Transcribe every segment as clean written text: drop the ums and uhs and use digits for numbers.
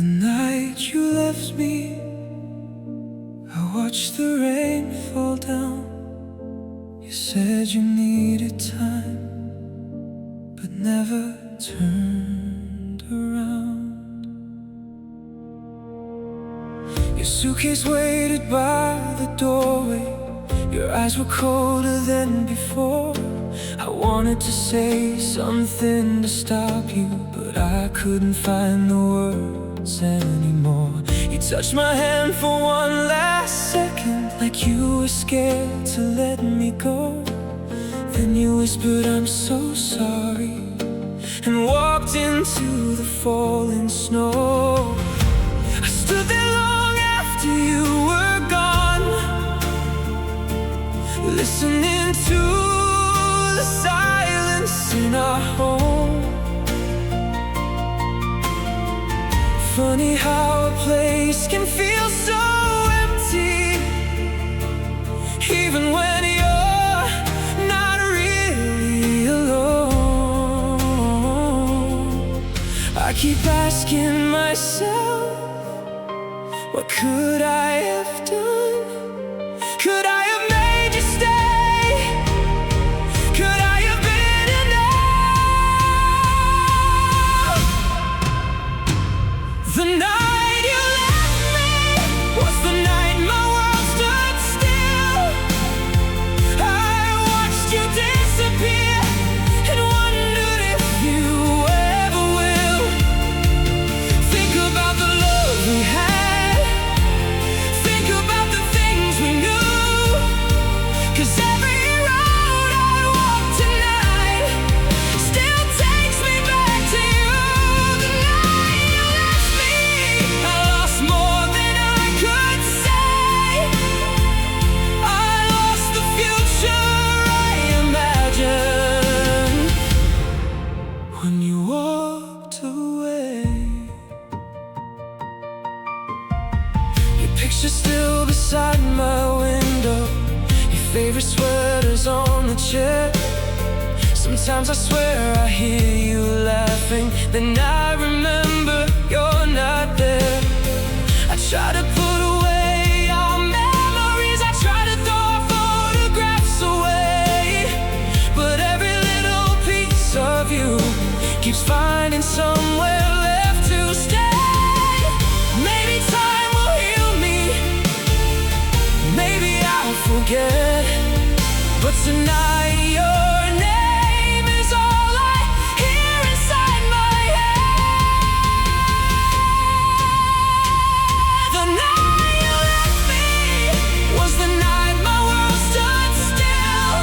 The night you left me, I watched the rain fall down. You said you needed time, but never turned around. Your suitcase waited by the doorway. Your eyes were colder than before. I wanted to say something to stop you, but I couldn't find the words anymore. You touched my hand for one last second, like you were scared to let me go. Then you whispered, "I'm so sorry," and walked into the falling snow. I stood there long after you were gone, listening to the silence in our home. Funny how a place can feel so empty, even when you're not really alone. I keep asking myself, what could I have done? Could I have made you stay? Could I have been enough? The night you left me was the night my world stood still. I watched you disappear and wondered if you ever will. Think about the love we had, think about the things we knew, 'cause every road I walk tonight still takes me back to you. The night you left me, I lost more than I could say. I lost the future I imagined when you walked away. Your picture's still beside my window, your favorite sweater's on the chair. Sometimes I swear I hear you laughing, then I remember you're not there. I try to put away our memories, I try to throw our photographs away, but every little piece of you keeps finding somewhere left to stay. Maybe time will heal me, maybe I'll forget, but tonight your name is all I hear inside my head. The night you left me was the night my world stood still.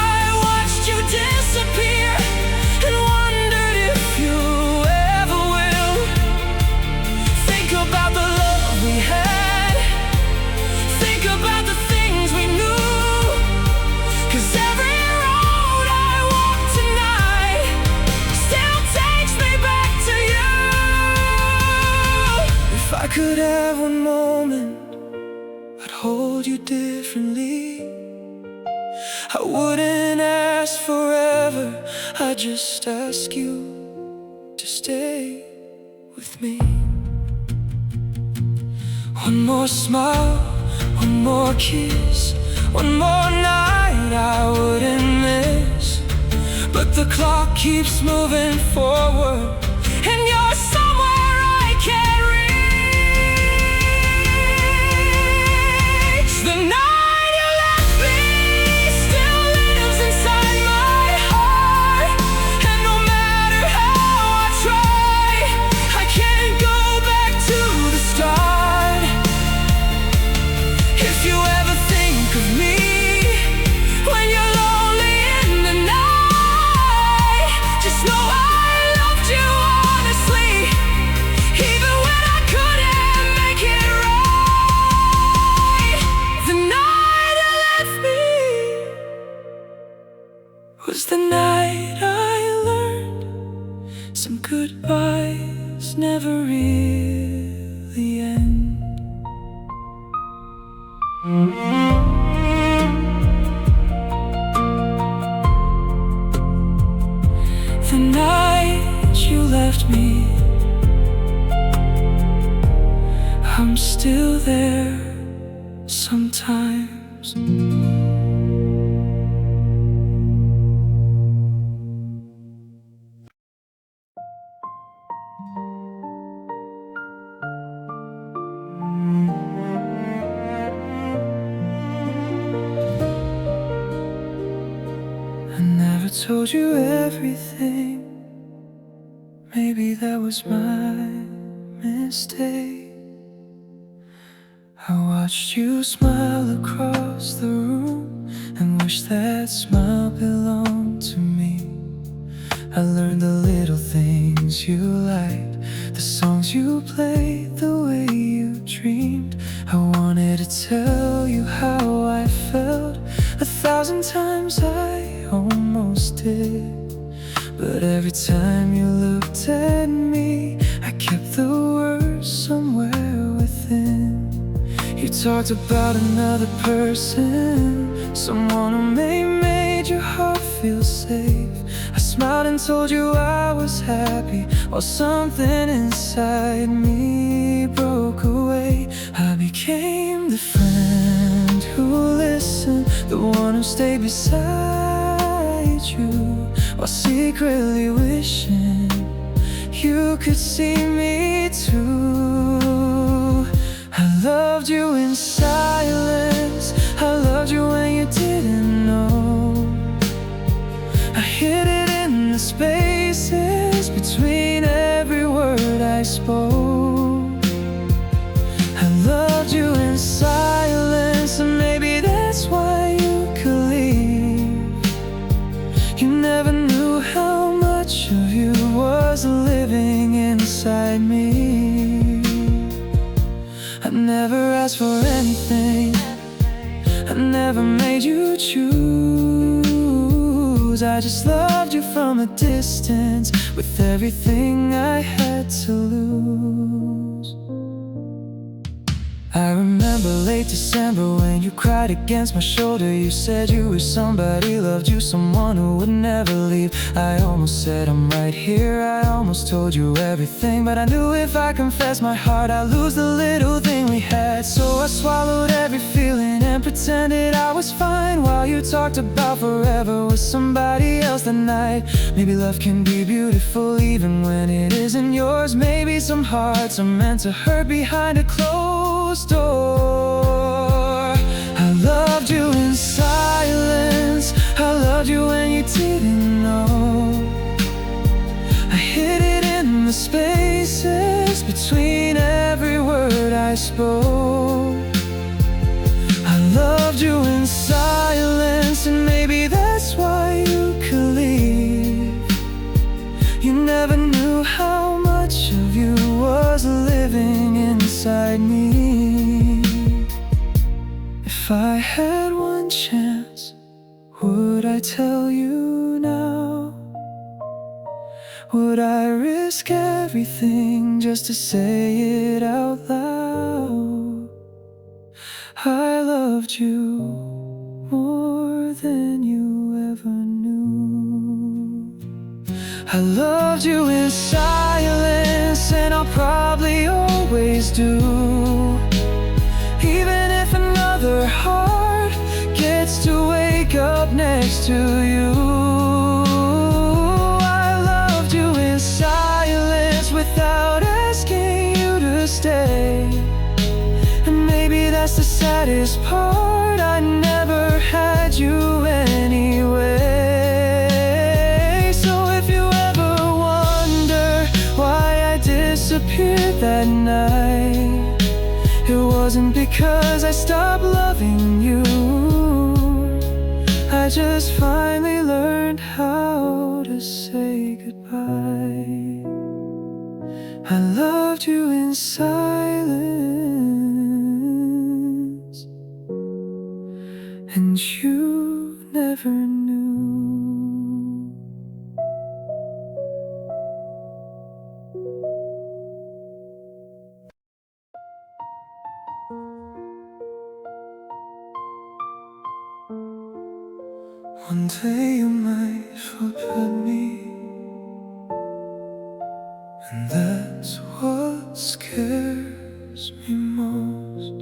I watched you disappear and wondered if you ever will. Think about the love we had, think about the things we knew, 'cause every road I walk tonight still takes me back to you. If I could have one moment, I'd hold you differently. I wouldn't ask forever, I'd just ask you to stay with me. One more smile, one more kiss, one more night I wouldn't miss. But the clock keeps moving forward, and you're somewhere I can't reach. The night you left me still lives inside my heart, and no matter how I try, I can't go back to the start. If you ever think of me when you're lonely in the night, just know I loved you honestly, even when I couldn't make it right. The night you left me was the night I learned some goodbyes never really end. The night you left me still there sometimes. I never told you everything. Maybe that was my mistake. I watched you smile across the room and wish that smile belonged to me. I learned the little things you liked, the songs you played, the way you dreamed. I wanted to tell you how I felt 1,000 times, I almost did. But every time you looked at me, I kept the words somewhere within. You talked about another person, someone who made your heart feel safe. I smiled and told you I was happy, while something inside me broke away. I became the friend who listened, the one who stayed beside you, while secretly wishing you could see me too. I loved you in silence, I loved you when you didn't know. I hid it in the spaces between every word I spoke. I loved you in silence, and maybe that's why you could leave. You never knew how much of you was living inside me. I never asked for anything, I never made you choose. I just loved you from a distance, with everything I had to lose. I remember late December when you cried against my shoulder. You said you wish somebody loved you, someone who would never leave. I almost said I'm right here, I almost told you everything, but I knew if I confessed my heart I'd lose the little thing we had. So I swallowed every feeling and pretended I was fine, while you talked about forever with somebody else that night. Maybe love can be beautiful even when it isn't yours. Maybe some hearts are meant to hurt behind a closed door. I loved you in silence, I loved you when you didn't know. I hid it in the spaces between every word I spoke. I loved you in silence, and maybe that's why you could leave. You never knew how much of you was living inside me. If I had one chance, would I tell you now? Would I risk everything just to say it out loud? I loved you more than you ever knew. I loved you in silence, and I'll probably always do. Even if another heart gets to wake up next to you. I loved you in silence without asking you to stay. And maybe that's the saddest part, I never had you anyway. So if you ever wonder why I disappeared that night, it wasn't because I stopped loving you. I just finally learned how to say goodbye. I loved you in silence, and you never knew. One day you might forget me, and that's what scares scares me most.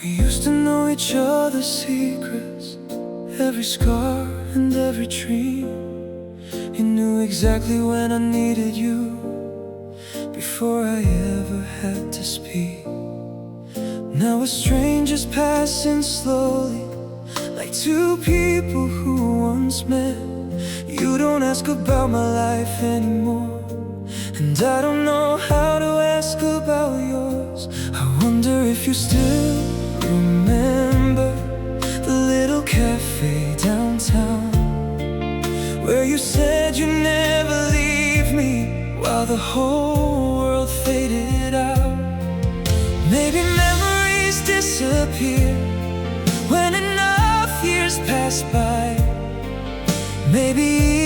We used to know each other's secrets, every scar and every dream. You knew exactly when I needed you, before I ever had to speak. Now we're strangers passing slowly, like two people who once met. You don't ask about my life anymore, and I don't know how to ask about yours. I wonder if you still remember the little cafe downtown, where you said you'd never leave me while the whole world faded out. Maybe memories disappear when enough years pass by. Maybe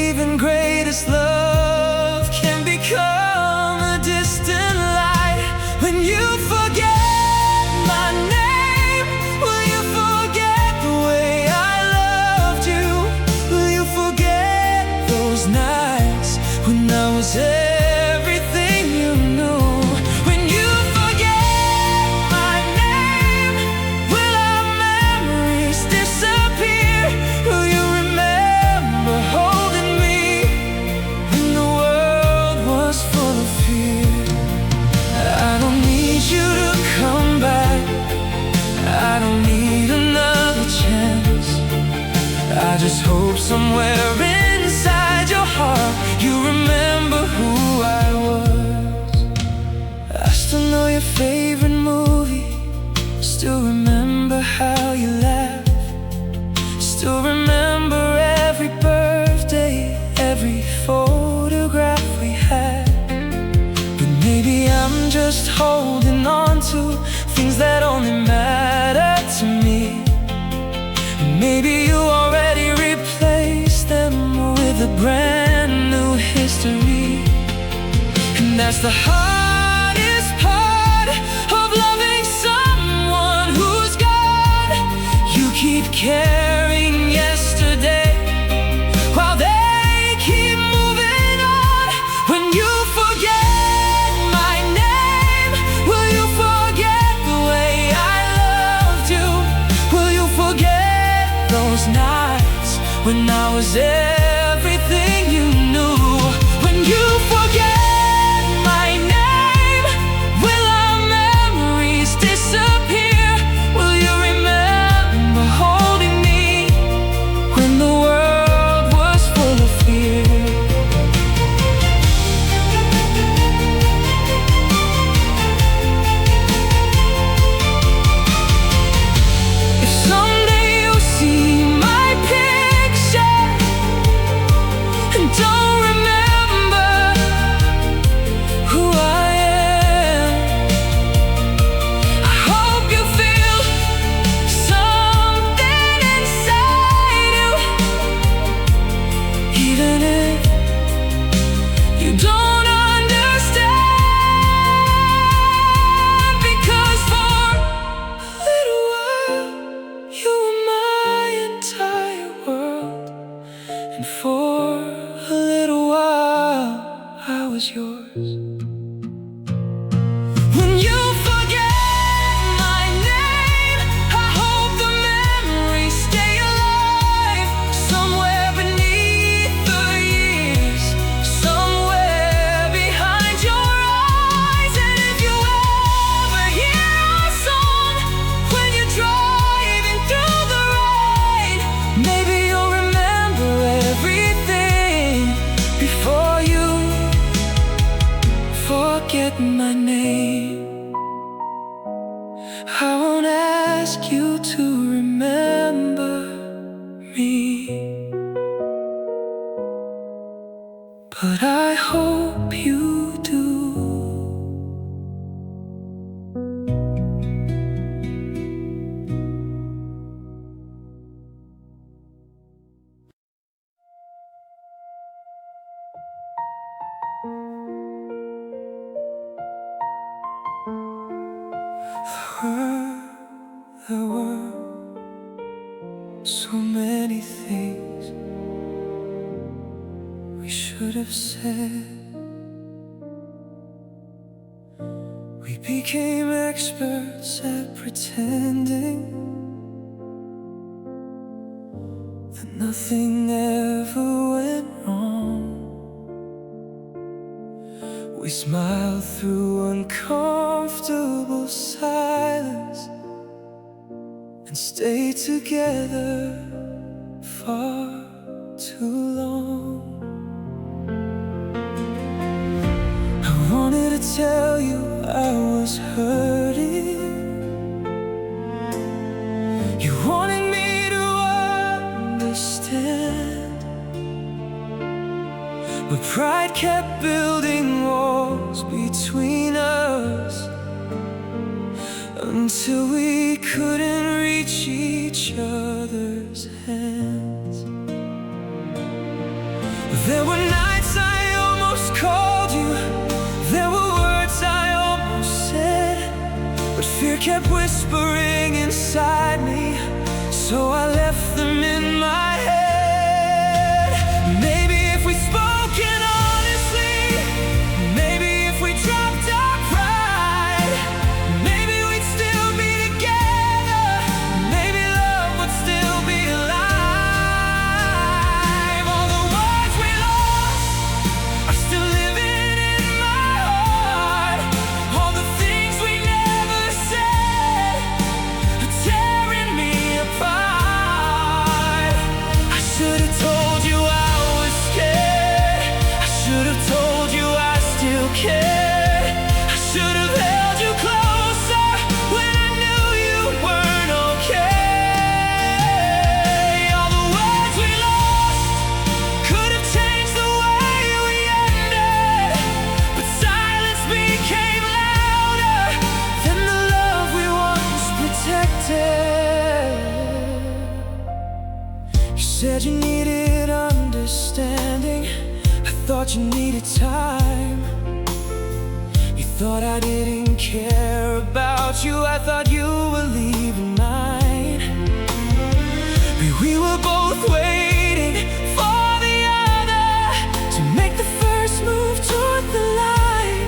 even greatest love can become a distant light. When you forget my name, will you forget the way I loved you? Will you forget those nights when I was everything you knew? When you forget my name, will our memories disappear? Will you remember holding me when the world was full of fear? I don't need you to come back, I don't need another chance. I just hope somewhere inside your heart you remember who I was. I still know your favorite movie, still remember how you laughed, still remember every birthday, every photograph we had. But maybe I'm just holding on to things that only matter to me. Maybe you already replaced them with a brand new history. And that's the hardest part of loving someone who's gone. You keep carrying yesterday while they keep moving on. When you forget my name, will you forget the way I loved you? Will you forget those nights when I was everything you knew? When you forget my name, will our memories disappear? Will you remember holding me when the world was full of fear? If someday you see my picture and don't remember who I am, I hope you feel something inside you, even if you don't understand. Because for a little while you were my entire world, and for a little while I was yours. When you forget my name, I hope the memories stay alive somewhere beneath the years, somewhere behind your eyes. And if you ever hear our song when you're driving through the rain, maybe you'll remember everything before you forget my name. I won't ask you to remember me, but I hope you do. There were so many things we should have said. became experts at pretending that nothing ever went wrong. We smiled through uncomfortable silence and stayed together far too long. I wanted to tell you I was hurting. You wanted me to understand, but pride kept building walls between us until we couldn't reach each other's hands. There were nights I almost called you, there were words I almost said, but fear kept whispering inside me, so I left them in my head. Maybe if we spoken honestly, maybe if we dropped our pride, maybe we'd still be together, maybe love would still be alive. All the words we lost are still living in my heart. All the things we never said are tearing me apart. I should have told you I was scared. I should have told you I still cared. I should have held you closer when I knew you weren't okay. All the words we lost could have changed the way we ended, but silence became louder than the love we once protected. You said you needed understanding, I thought you needed time. You thought I didn't care about you, I thought you were leaving mine. We were both waiting for the other to make the first move toward the light,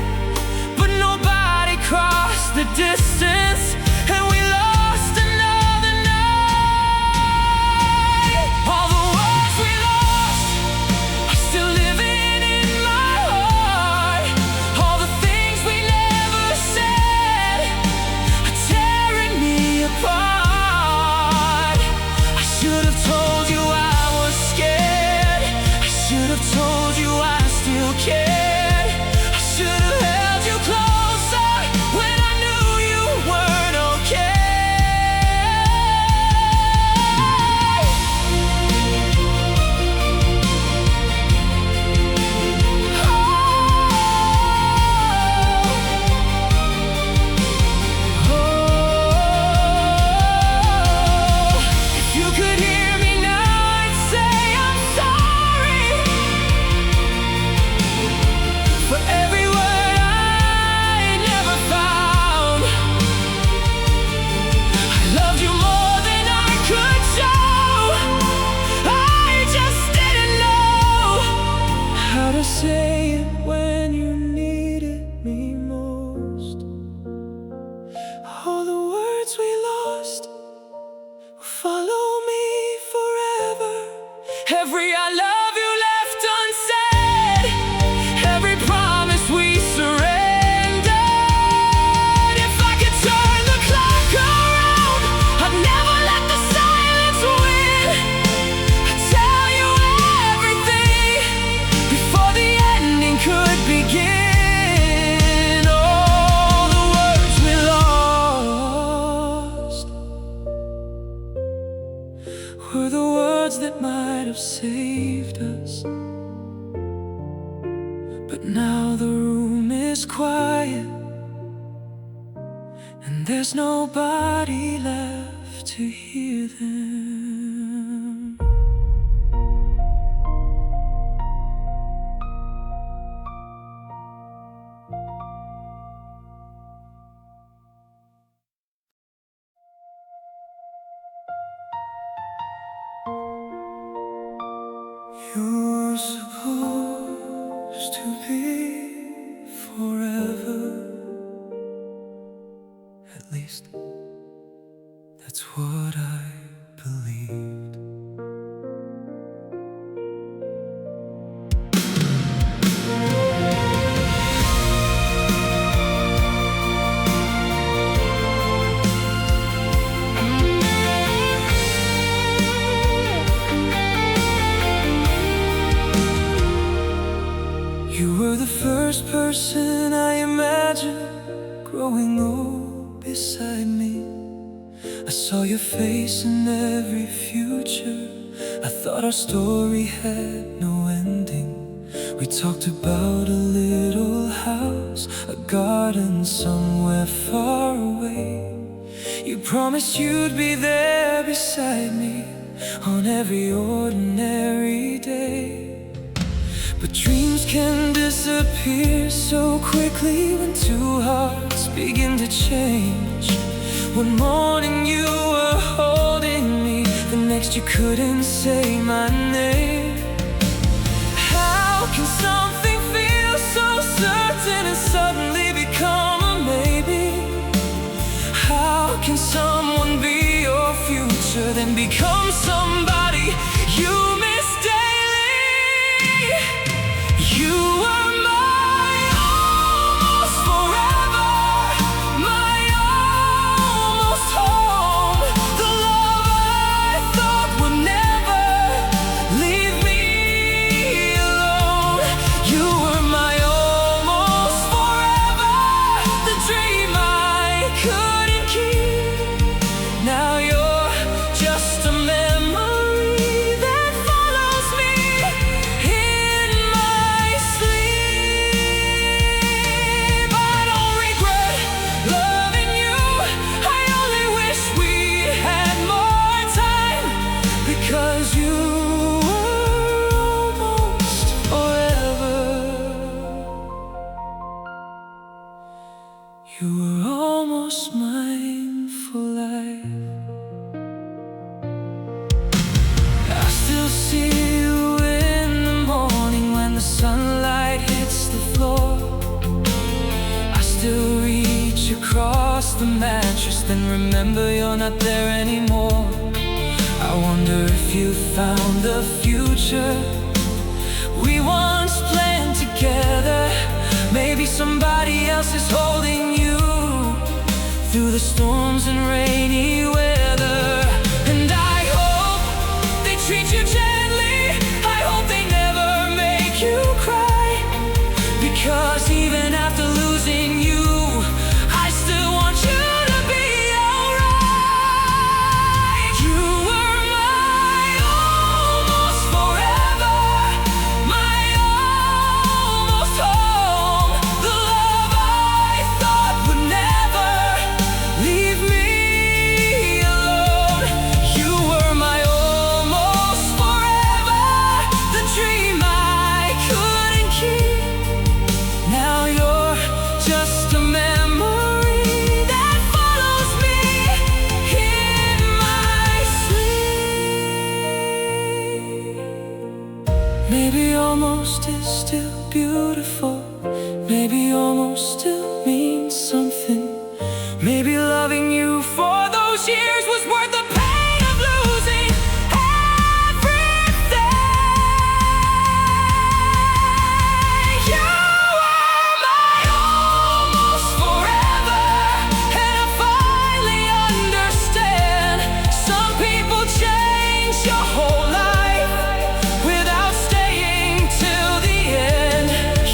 but nobody crossed the distance, and we lost another night. All the words we lost are still living in my heart. All the things we never said are tearing me apart. I should have told you I was scared. I should have told you I still cared. I should have held you closer when I knew you weren't okay. If you could hear me now, I'd say I'm sorry for every word I never found. I loved you more than I could show. I just didn't know how to say it when you needed me most. All the words we lost will follow me forever. Every I love you left unsaid, every promise we surrendered. If I could turn the clock around, I'd never let the silence win. I'd tell you everything before the ending could begin. All the words we lost were the words that might have saved us, but now the room is quiet and there's nobody left to hear them. You were supposed to be forever, You were the first person I imagined growing old beside me. I saw your face in every future. I thought our story had no ending. We talked about a little house, a garden somewhere far away. You promised you'd be there beside me on every ordinary day. But dreams can disappear so quickly when two hearts begin to change. One morning you were holding me, the next you couldn't say my name. How can something feel so certain and suddenly become a maybe? How can someone be your future then become somebody you miss daily? You were my almost forever, my almost home, the love I thought would never leave me alone. You were my almost forever, the dream I couldn't keep. Now you're just a memory that follows me in my sleep. I don't regret loving you, I only wish we had more time, because you were almost forever. You were almost mine for life. I still see you in the morning when the sunlight hits the floor. I still reach across the mattress, then remember you're not there anymore. I wonder if you found the future we once planned together. Maybe somebody else is holding you through the storms and rainy weather. And I hope they treat you gently, I hope they never make you cry, because even after losing you, I still want you to be alright. You were my almost forever, my almost home, the love I thought would never leave me alone. You were my almost forever, the dream I couldn't keep. Now you're just a memory that follows me in my sleep. Maybe almost is still beautiful, maybe almost still means something. Maybe loving you for those years was worth the pain of losing everything. You were my almost forever, and I finally understand. Some people change your whole life without staying till the end.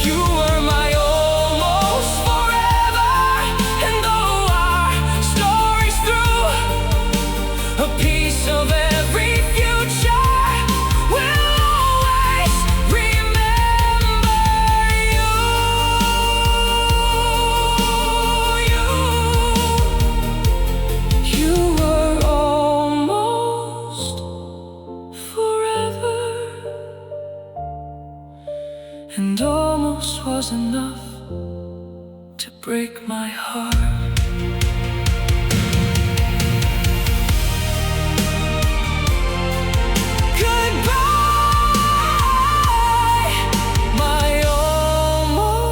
You were my almost forever, and though our story's through, a piece of every future will always remember you. You were almost forever, and almost was enough to break my heart. Goodbye, my almost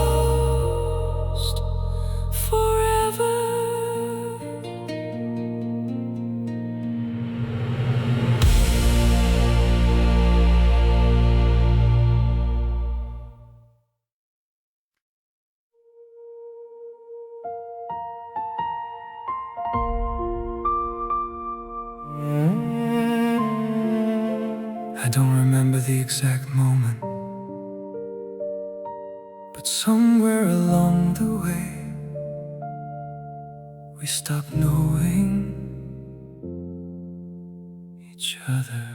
forever. I don't remember the exact moment, But somewhere along the way, we stopped knowing each other.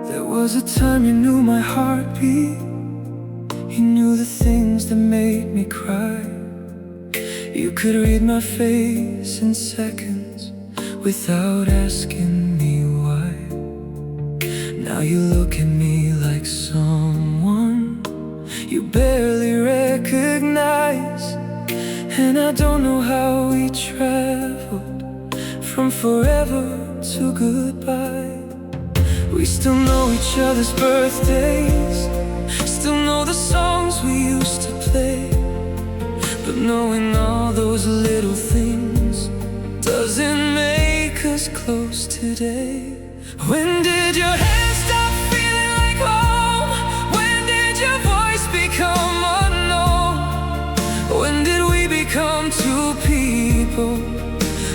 There was a time you knew my heartbeat. You knew the things that made me cry. You could read my face in seconds without asking me why. Now you look at me like someone you barely recognize. And I don't know how we traveled from forever to goodbye. We still know each other's birthdays, still know the songs we used to play. But knowing all those little things doesn't make us close today. When did your hands stop feeling like home? When did your voice become unknown? When did we become two people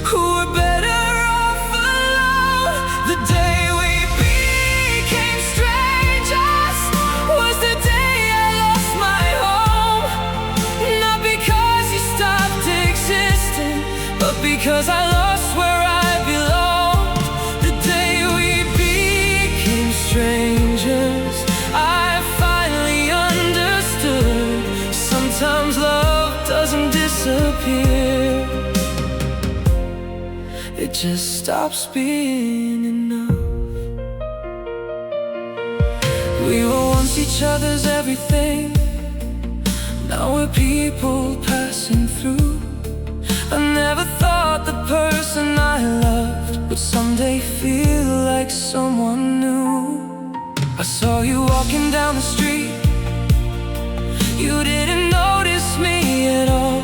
who were better off alone? The day we became strangers was the day I lost my home. Not because you stopped existing, but because I lost where I belong. The day we became strangers, I finally understood. Sometimes love doesn't disappear, it just stops being enough. We were once each other's everything. Now we're people passing through. I never thought the person I loved would someday feel like someone new. I saw you walking down the street. You didn't notice me at all.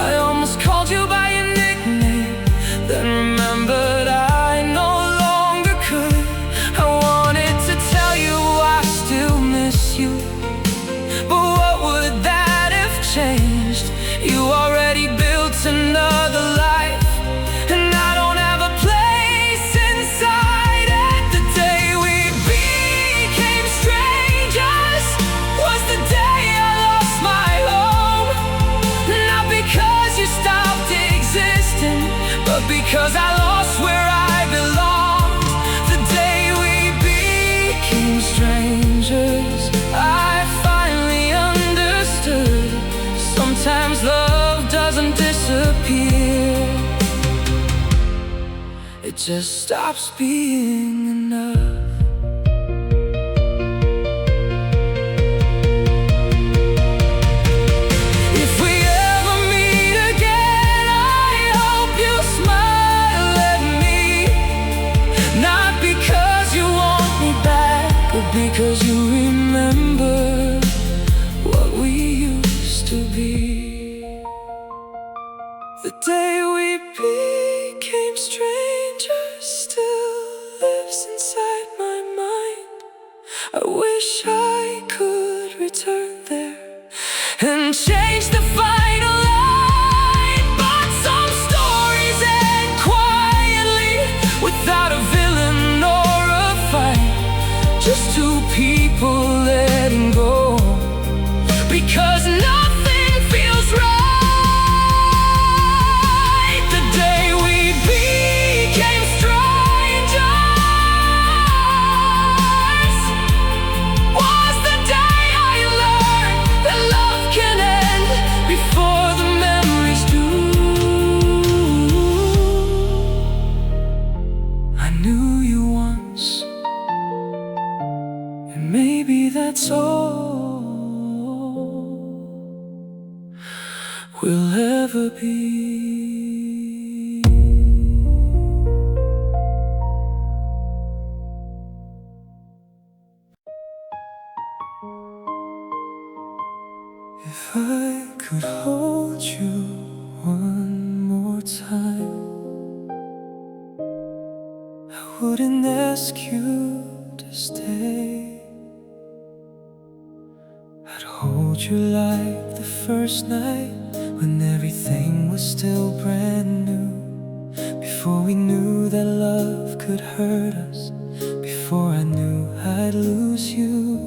I almost called you by your nickname, then remembered I no longer could. I wanted to tell you I still miss you, but what would that have changed? You already built another life, and I don't have a place inside it. The day we became strangers was the day I lost my home. Not because you stopped existing, but because I lost where I belonged. The day we became strangers, I finally understood. Sometimes love doesn't disappear, it just stops being enough. If we ever meet again, I hope you smile at me. Not because you want me back, but because you remember what we used to be. The day we became strangers still lives inside my mind. I wish I could return there and change the final line. But some stories end quietly, without a villain or a fight. Just two people letting go, because nothing feels right. The day we became strangers was the day I learned that love can end before the memories do. I knew you once, and maybe that's all we'll ever be. If I could hold you one more time, I wouldn't ask you to stay. I'd hold you like the first night, when everything was still brand new. Before we knew that love could hurt us, before I knew I'd lose you.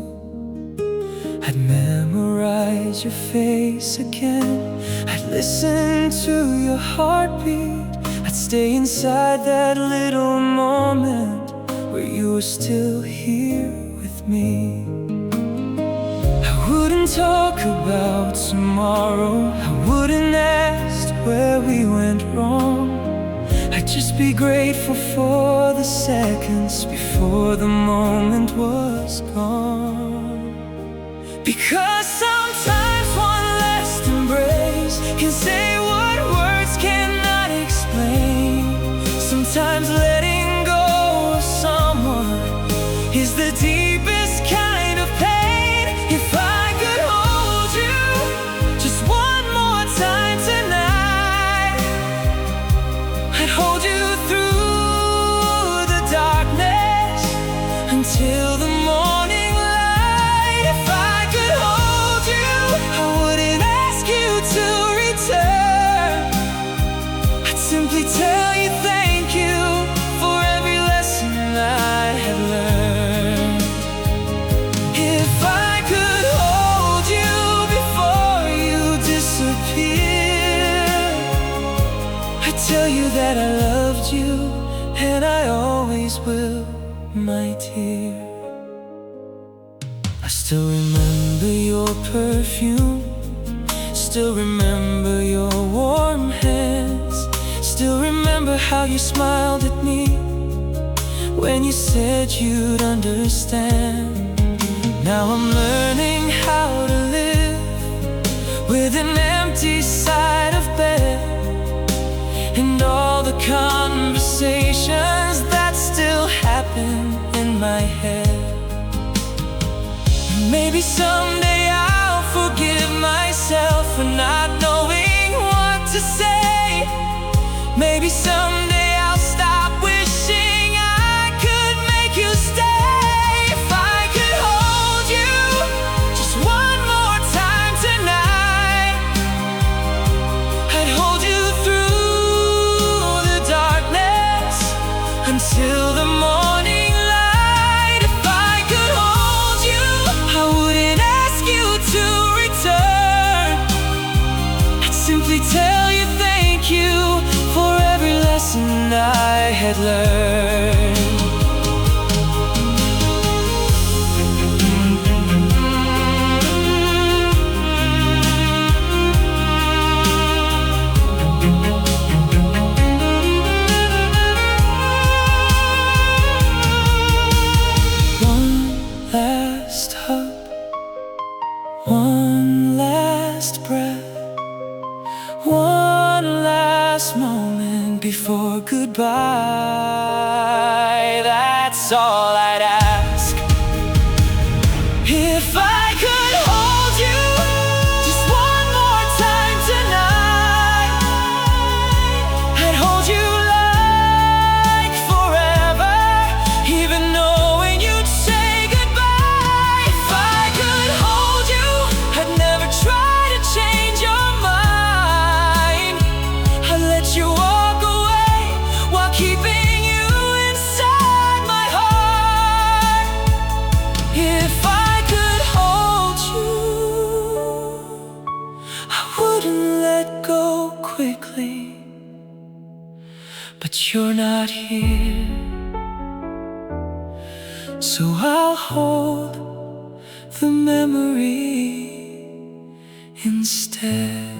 I'd memorize your face again. I'd listen to your heartbeat. I'd stay inside that little moment where you were still here with me. I wouldn't talk about tomorrow. I wouldn't ask where we went wrong. I'd just be grateful for the seconds before the moment was gone. Because sometimes one last embrace can say what words cannot explain. Sometimes letting go of someone is the deepest kind of pain. If I could hold you just one more time tonight, I'd hold you through the darkness until the morning light. If I could hold you, I wouldn't ask you to return. I'd simply tell you thank you for every lesson I had learned. If I could hold you before you disappear, I'd tell you that I loved you, and I always will, my dear. I still remember your perfume, still remember your warm hands, still remember how you smiled at me when you said you'd understand. Now I'm learning how to live with an empty side of bed, and all the conversations that still happen in my head. Maybe someday I'll forgive myself for not knowing what to say. Maybe someday I'll stop wishing I could make you stay. If I could hold you just one more time tonight, I'd hold you through the darkness until the morning light. If I could hold you, I wouldn't ask you to return. I'd simply tell you thank you for every lesson I had learned. One last hug, one last breath, one last moment before goodbye. That's all I'd ask. If I could hold you just one more time tonight, I'd hold you like forever, even knowing you'd say goodbye. If I could hold you, I'd never try to change your mind. I'd let you walk away while keeping you inside my heart. If I could hold you, I wouldn't let go quickly. But you're not here, so I'll hold the memory instead.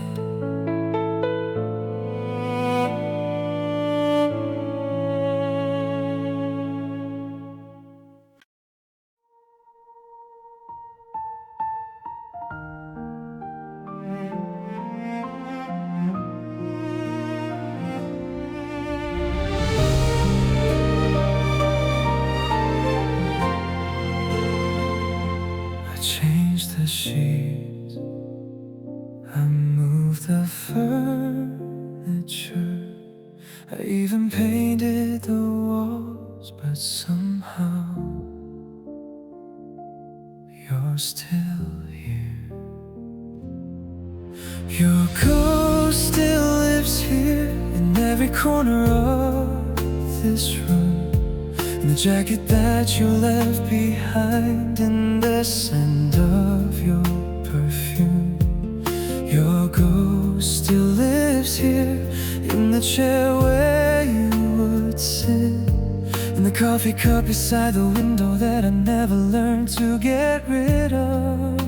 I changed the sheets, I moved the furniture, I even painted the walls, but somehow you're still here. Your ghost still lives here in every corner of this room, in the jacket that you left behind, in the scent of your chair where you would sit, and the coffee cup beside the window that I never learned to get rid of.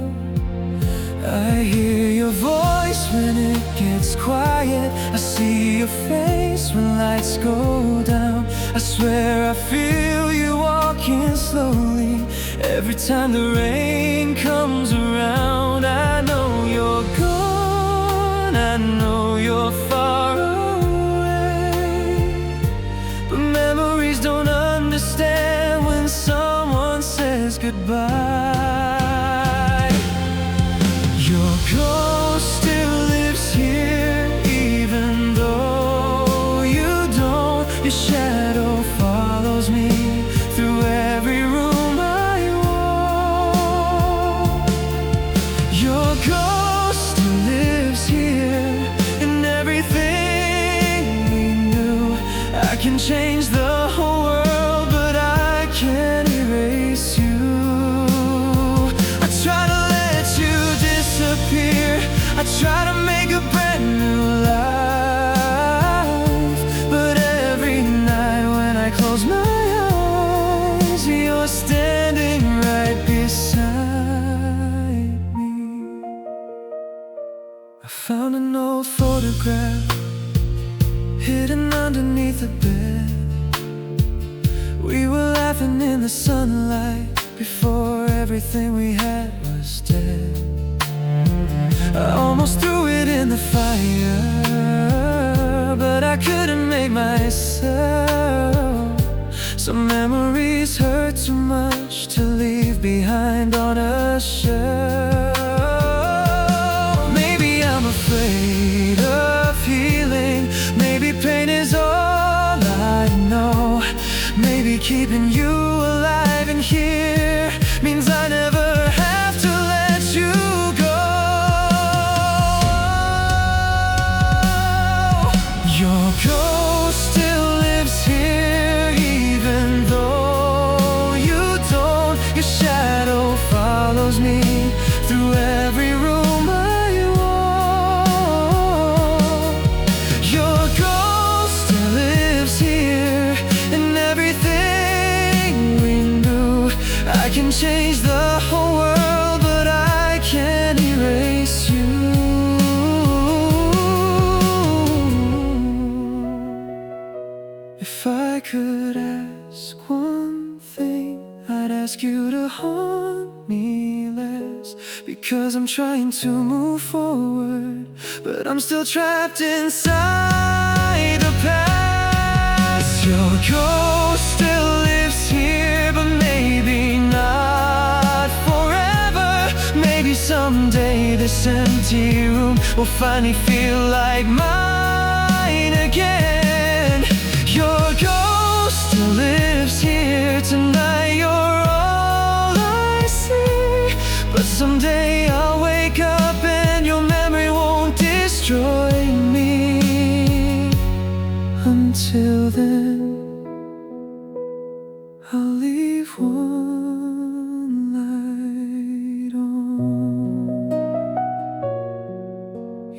I hear your voice when it gets quiet. I see your face when lights go down. I swear I feel you walking slowly every time the rain comes around. I know you're gone, I know you're far away, but memories don't understand when someone says goodbye. Your ghost still lives here, even though you don't. Your shadow follows me through every room I walk. Your ghost still lives here in everything we knew. I can change the whole world, but I can't erase you. I try to let you disappear, I try to make a brand new life, but every night when I close my eyes, you're standing right beside me. I found an old photograph hidden underneath the bed. We were laughing in the sunlight before everything we had was dead. I almost threw it in the fire, but I couldn't make myself. Some memories hurt too much to leave behind on a shelf. Maybe I'm afraid of healing, maybe pain is all I know. Maybe keeping you alive in here means I never have to let you go. Your ghost still lives here, even though you don't. Your shadow follows me through every room I walk. Your ghost still lives here in everything we knew. I can change the whole world, but I can't erase you. If I could ask one thing, I'd ask you to haunt me less, because I'm trying to move forward, but I'm still trapped inside the past. Your ghost still lives here, but maybe not forever. Maybe someday this empty room will finally feel like mine again. Your ghost still lives here tonight. You're all I see, but someday I'll wake up and your memory won't destroy me. Until then, I'll leave one light on.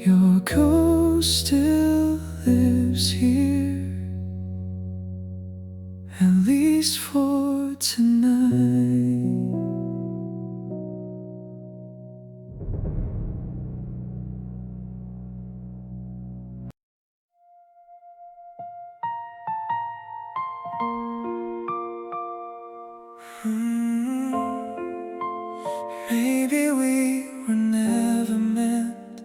Your ghost still lives here, at least for tonight. Maybe we were never meant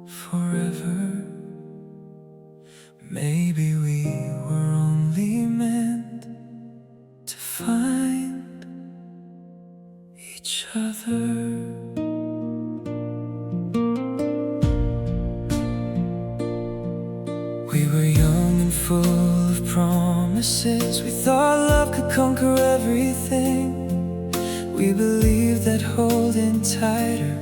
forever. Maybe we were only meant to find each other. We were young and full of promises. We thought love could conquer everything. We believed that holding tighter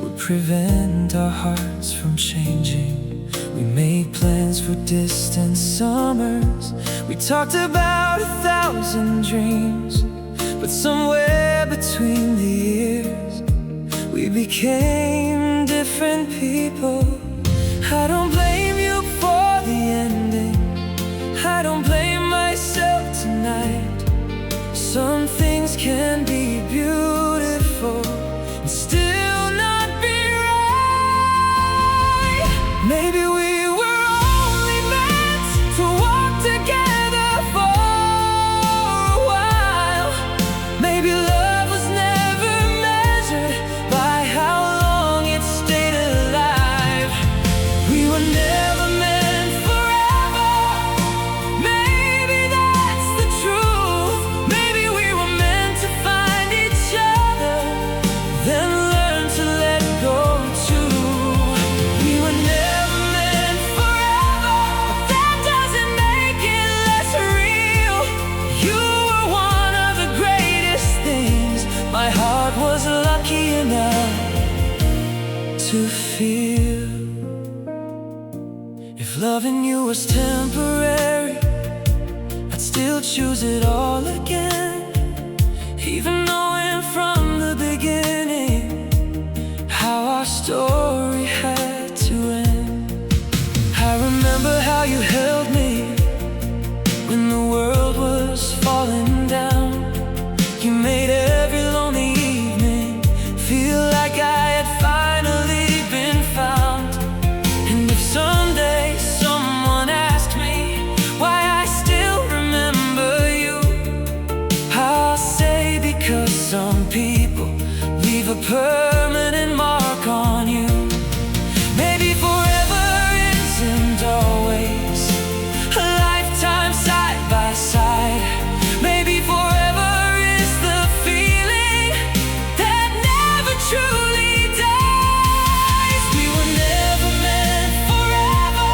would prevent our hearts from changing. We made plans for distant summers. We talked about 1,000 dreams, but somewhere between the years we became different people. I don't blame you Maybe love was never measured by how long it stayed alive. We were never meant forever. Maybe that's the truth. Maybe we were meant to find each other, then learn to let go too. We were never meant forever, but that doesn't make it less real. You were one of the greatest things my heart was lucky enough to feel. If loving you was temporary, I'd still choose it all again, even knowing from the beginning how our story had to end. I remember how you held me when the world was falling down. You made every lonely evening feel like I had finally been found. And if someday someone asked me why I still remember you, I'll say because some people leave a permanent mark on you. Maybe forever isn't always a lifetime side by side. Maybe forever is the feeling that never truly dies. We were never meant forever.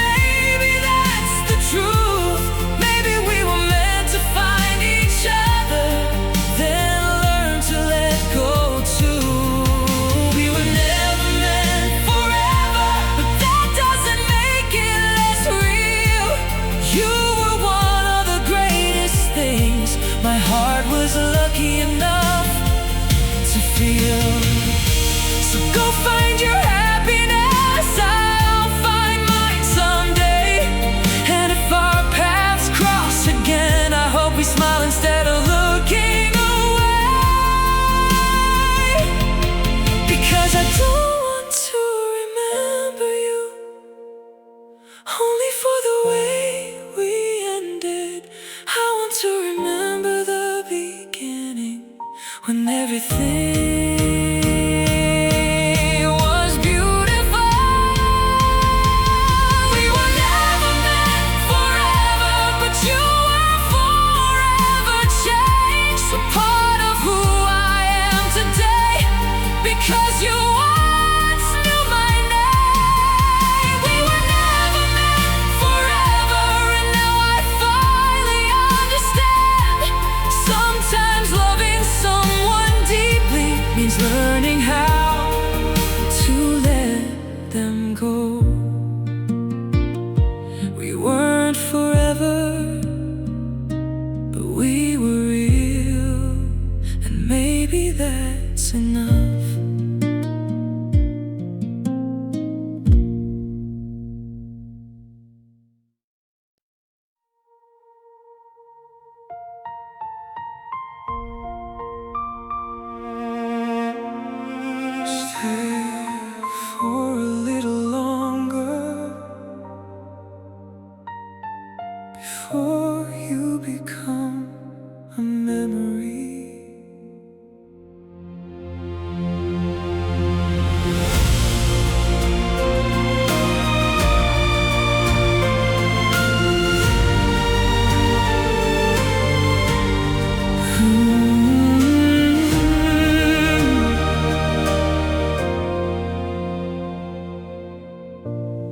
Maybe that's the truth. Maybe we were meant to find each other, then learn to let go too. We were never meant forever, but that doesn't make it less real. You were one of the greatest things my heart was lucky enough to feel. So go find your happiness, I'll find mine someday. And if our paths cross again, I hope we smile instead of looking away. Because I don't want to remember you only for the way we ended. I want to remember the beginning, when everything was beautiful. We were never meant forever, but you were forever changed. So part of who I am today, because you once knew my name. We were never meant forever, and now I finally understand. Sometimes loving someone deeply means learning how to let them go. We weren't forever, but we were real, and maybe that's enough. Stay for a little longer before you become a memory.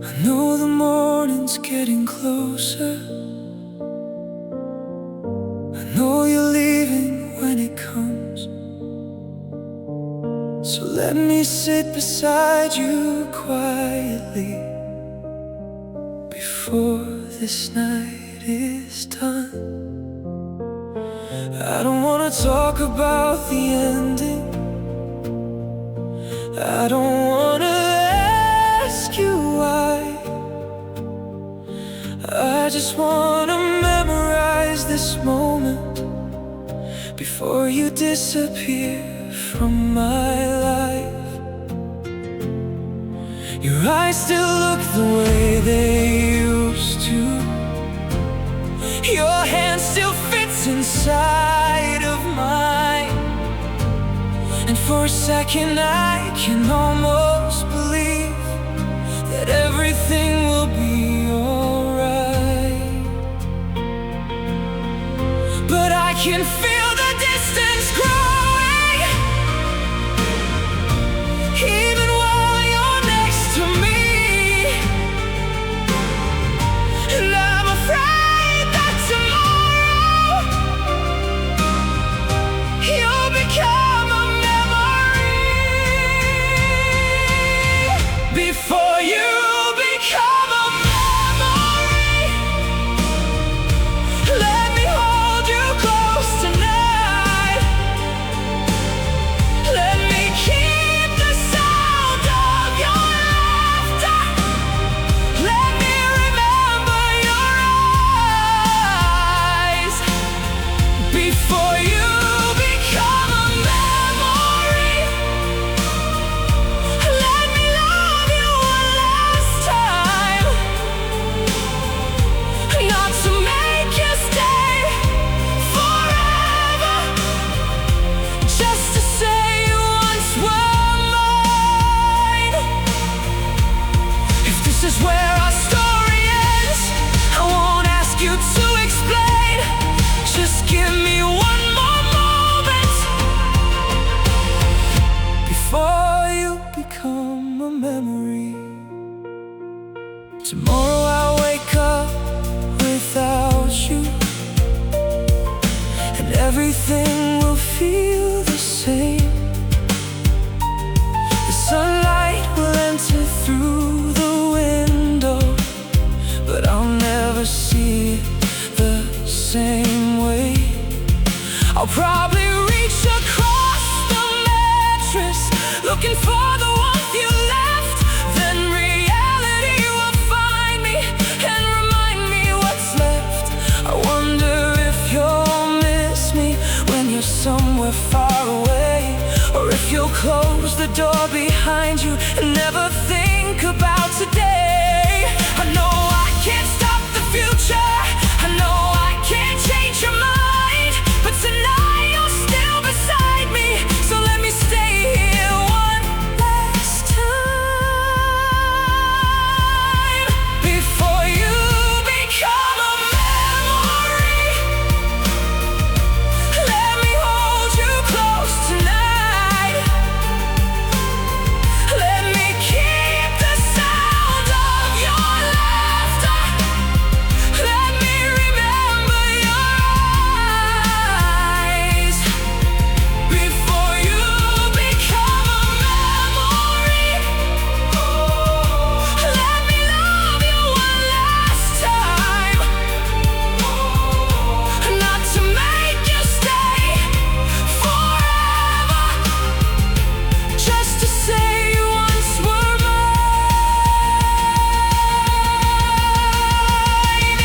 I know the morning's getting closer. I know you're leaving when it comes. So let me sit beside you quietly before this night is done. I don't wanna talk about the ending. I don't wanna ask you why. I just wanna memorize this moment before you disappear from my life. Your eyes still look the way they used to. Your hand still fits inside of For a second I can almost believe that everything will be alright, but I can feel the distance growing, even while you're next to me. And I'm afraid that tomorrow you'll become a memory. Before you become a memory, let me hold you close tonight. Let me keep the sound of your laughter. Let me remember your eyes. Before you become a memory, let me love you one last time. Not to make you stay forever, just to say you once were mine. If this is where our story ends, I won't ask you to explain. Just give me one more moment before you become a memory. Tomorrow I'll wake up without you, and everything will feel the same. The sunlight will enter through the window, but I'll never see it the same way. I'll probably reach across the mattress, looking for the warmth you left. Then reality will find me and remind me what's left. I wonder if you'll miss me when you're somewhere far away, or if you'll close the door behind you and never think about today. I know I can't stop the future, I know I can't change your mind, but tonight you're still beside me, so let me stay here one last time. Before you become a memory, let me hold you close tonight. Let me keep the sound of your laughter. Let me remember your eyes. Before you become a memory, let me love you one last time. Not to make you stay forever, just to say you once were mine.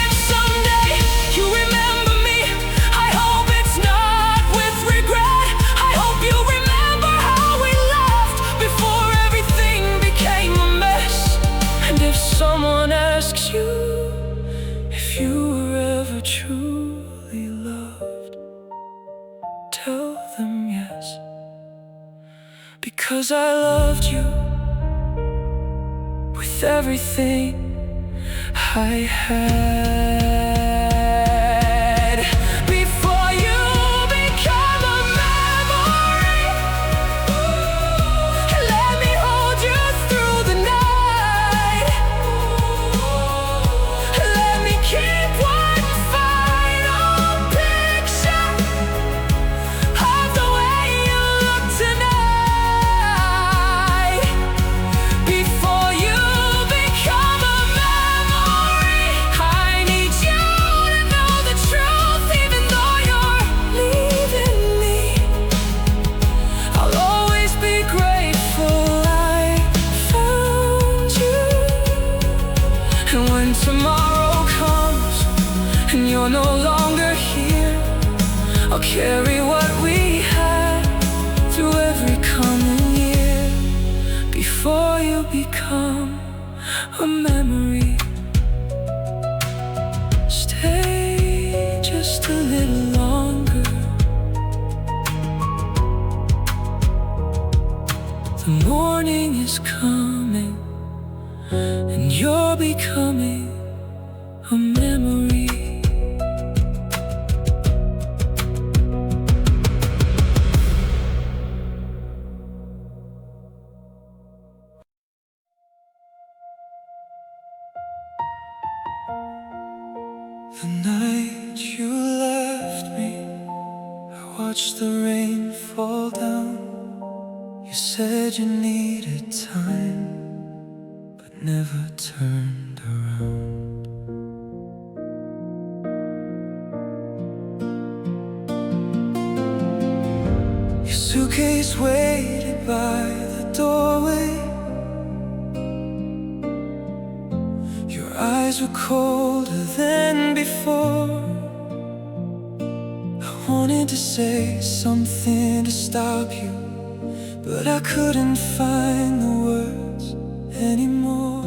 If someday you remember me, I hope it's not with regret. I hope you remember how we laughed before everything became a mess. And if someone asks you if you were ever truly loved, tell them yes, because I loved you with everything I had. Before you become a memory, let me hold you through the night. Let me keep one final picture of the way you look tonight. Before you become a memory, I need you to know the truth, even though you're leaving me. I'll always be grateful I found you. And when tomorrow comes and you're no longer here, I'll carry what we had through every coming year. Before you become a memory, stay just a little longer. The morning is coming, and you're becoming a memory. The night you left me, I watched the rain fall down. You said you needed time, but never turned around. Your suitcase waited by the doorway. Your eyes were colder than before. I wanted to say something to stop you, but I couldn't find the words anymore.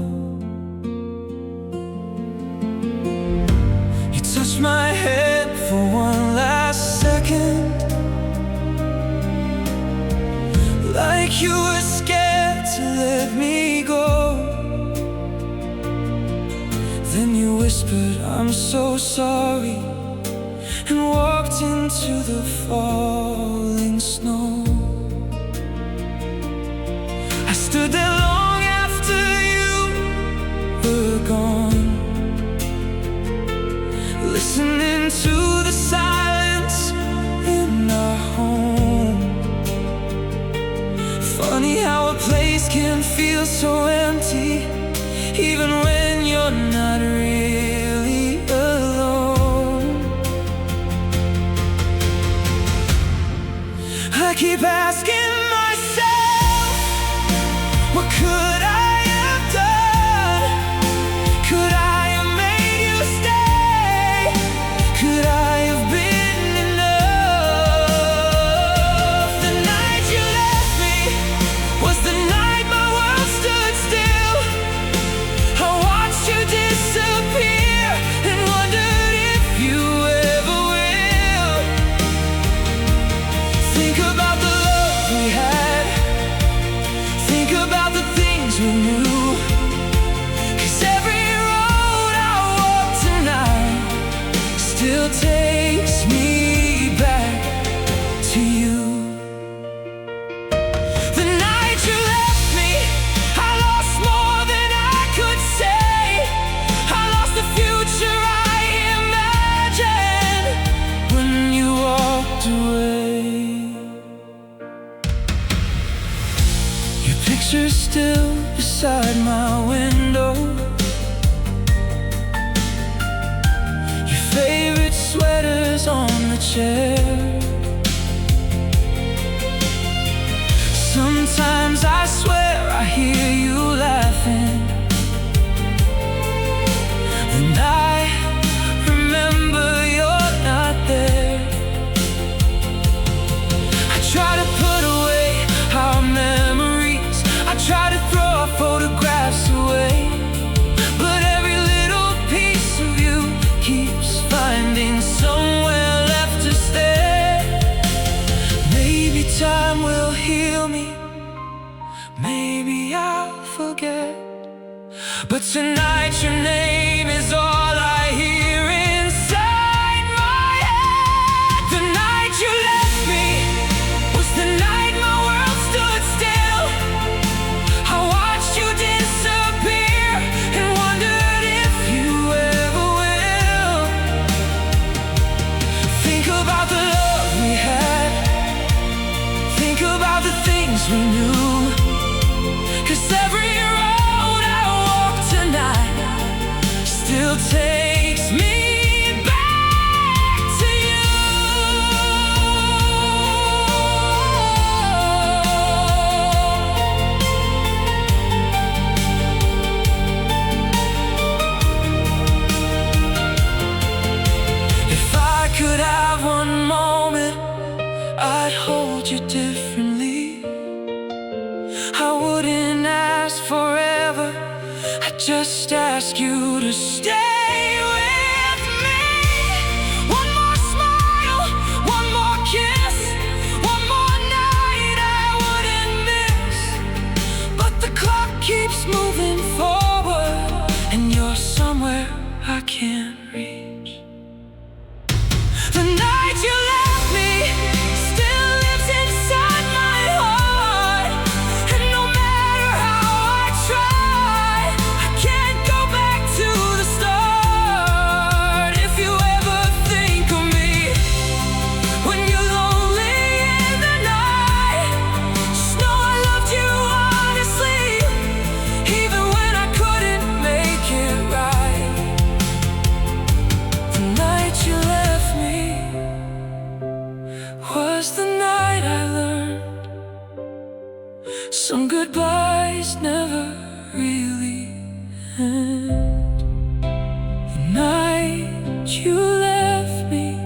You touched my head for one last second, like you were scared to let me go. Then you whispered, "I'm so sorry," and walked into the falling snow. I stood there long after you were gone, listening to the silence in our home. Funny how a place can feel so empty, even when you're not really alone. I keep asking myself, what could I have done? Could I have made you stay? Could I have been enough? The night you left me was the night my world stood still. I watched you disappear and wondered if you ever will. Think about the love we had, think about the things we knew. 'Cause every road I walk tonight still takes me back to you. The night you left me, I lost more than I could say. I lost the future I imagined when you walked away. Your picture's still beside my window, your favorite sweater's on the chair. Sometimes I swear I hear you laughing, and I remember you're not there. I try to put away our memories, I try to throw our photographs away, but every little piece of you keeps finding somewhere left to stay. Maybe time will heal me, maybe I'll forget, but tonight your name is all I hear inside my head. The night you left me was the night my world stood still. I watched you disappear and wondered if you ever will. Think about the love we had, think about the things we knew. 'Cause every road I walk tonight still takes me back to you. If I could have one moment, I'd hold you differently. I wouldn't ask forever, I'd just ask you to stay with me. One more smile, one more kiss, one more night I wouldn't miss. Some goodbyes never really end. The night you left me,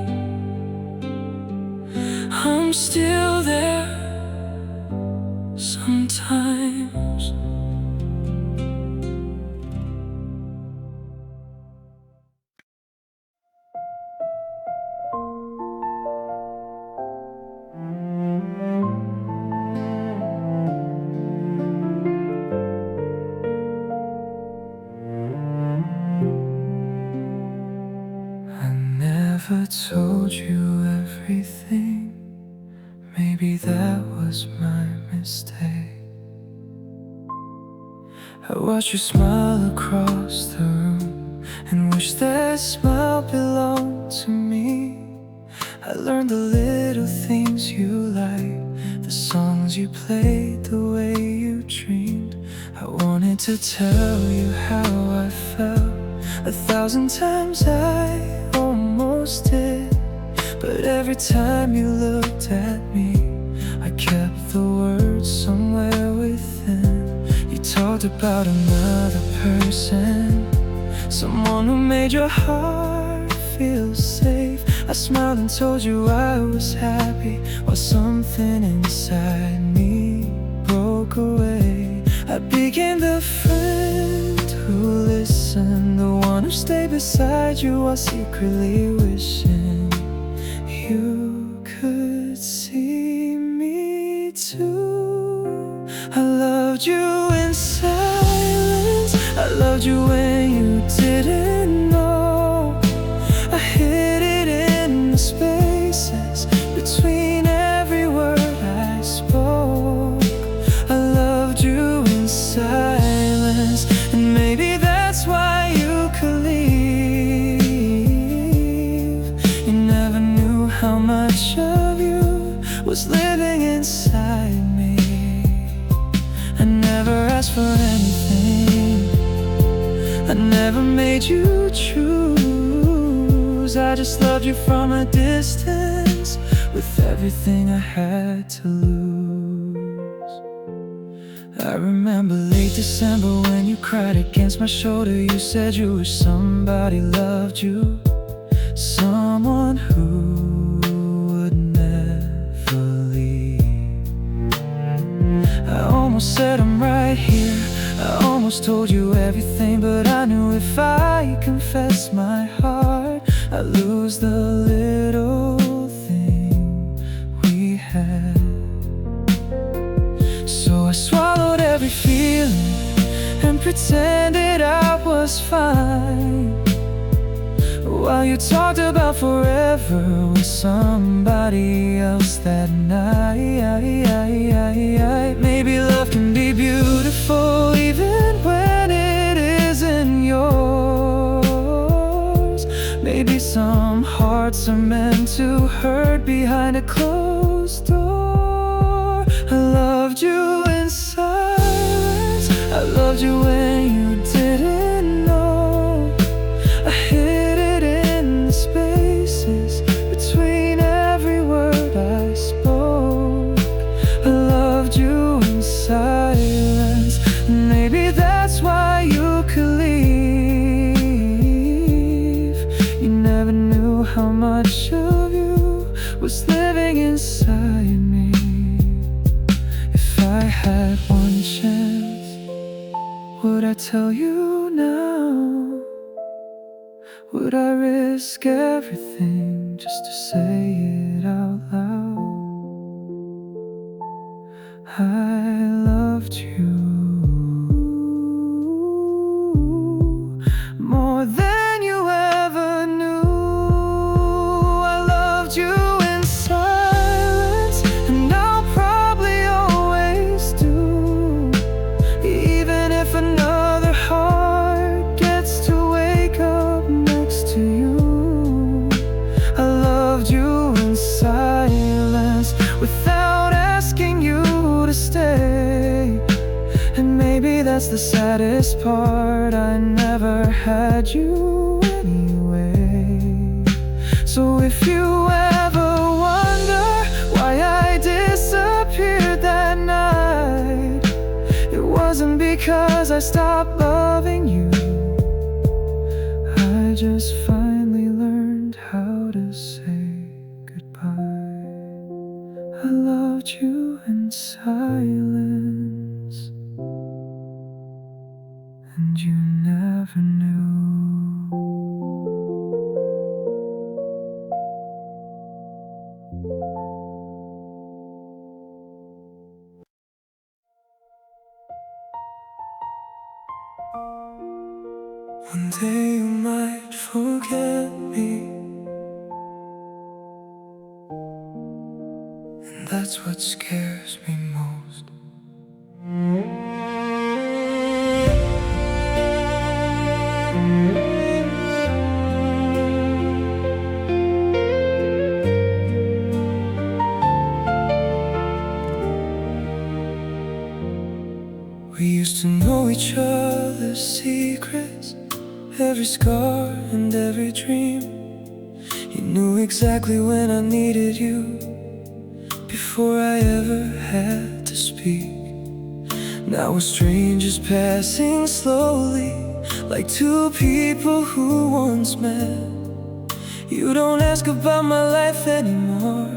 I'm still there sometimes. Never told you everything. Maybe that was my mistake. I watched you smile across the room and wish that smile belonged to me. I learned the little things you liked, the songs you played, the way you dreamed. I wanted to tell you how I felt 1,000 times. I almost did, but every time you looked at me, I kept the words somewhere within. You talked about another person, someone who made your heart feel safe. I smiled and told you I was happy, while something inside me broke away. I became the friend who listened, the one who stayed beside you while secretly wishing you could see me too. I loved you in silence, I loved you when you didn't know. I hid it in the spaces between every word I spoke. I loved you in silence, and maybe that's why you could leave. You never knew how much of you was living inside me. I never asked for anything, I never made you choose. I just loved you from a distance, with everything I had to lose. I remember late December when you cried against my shoulder. You said you wish somebody loved you, someone who would never leave. I almost said I'm right here, I almost told you everything, but I knew if I confessed my heart, I'd lose the little thing we had. So I swallowed every feeling and pretended I was fine, while you talked about forever with somebody else that night. Maybe love can be beautiful even when it isn't yours. Maybe some hearts are meant to hurt behind a closed door. I loved you in silence, I loved you when you didn't know. I hid it in the spaces between every word I spoke. I loved you in silence, maybe that's why you could leave. You never knew how much of you was living inside me. If I had one chance, would I tell you now? Would I risk everything just to say it out loud? I loved you more than you ever knew. I loved you in silence, and I'll probably always do, even if another heart gets to wake up next to you. I loved you in silence without asking you to stay. And maybe that's the saddest part, I never had you anyway. So if you ever wonder why I disappeared that night, I stopped loving you. I just finally learned how to say goodbye. I loved you in silence, and you never knew. One day you might forget me, and that's what scares me most. We used to know each other's secrets, every scar and every dream. You knew exactly when I needed you, before I ever had to speak. Now we're strangers passing slowly, like two people who once met. You don't ask about my life anymore,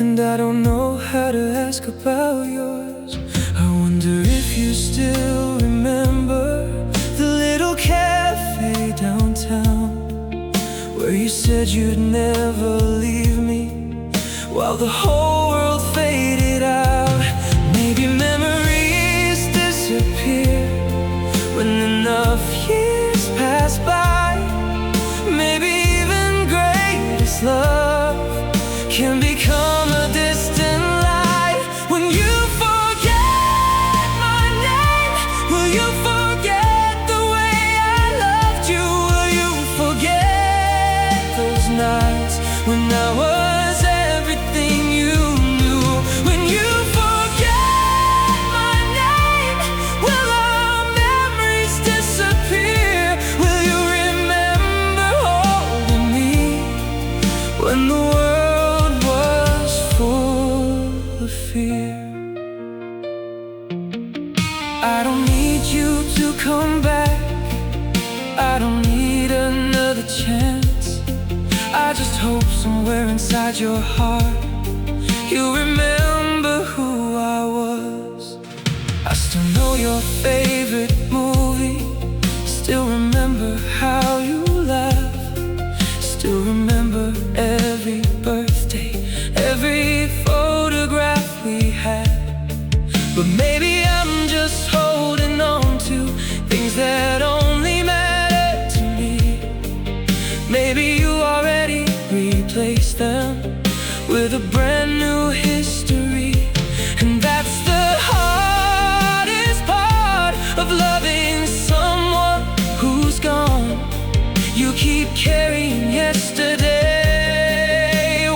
and I don't know how to ask about yours. I wonder if you still remember the little cafe downtown, where you said you'd never leave me, while the whole world faded out. Maybe memories disappear when enough years pass by. Maybe even greatest love can become a distant lie. When you forget my name, will you forget the way I loved you? Will you forget those nights when I was everything you knew? When you forget my name, will our memories disappear? Will you remember holding me when the world was full of fear? I don't need you to come back, I don't need another chance. I just hope somewhere inside your heart you remember who I was. I still know your favorite movie, still remember how you laugh, still remember every birthday, every photograph we had. But maybe I'm just holding on to things that only matter to me. Maybe you already replaced them with a brand new history. And that's the hardest part of loving someone who's gone. You keep carrying yesterday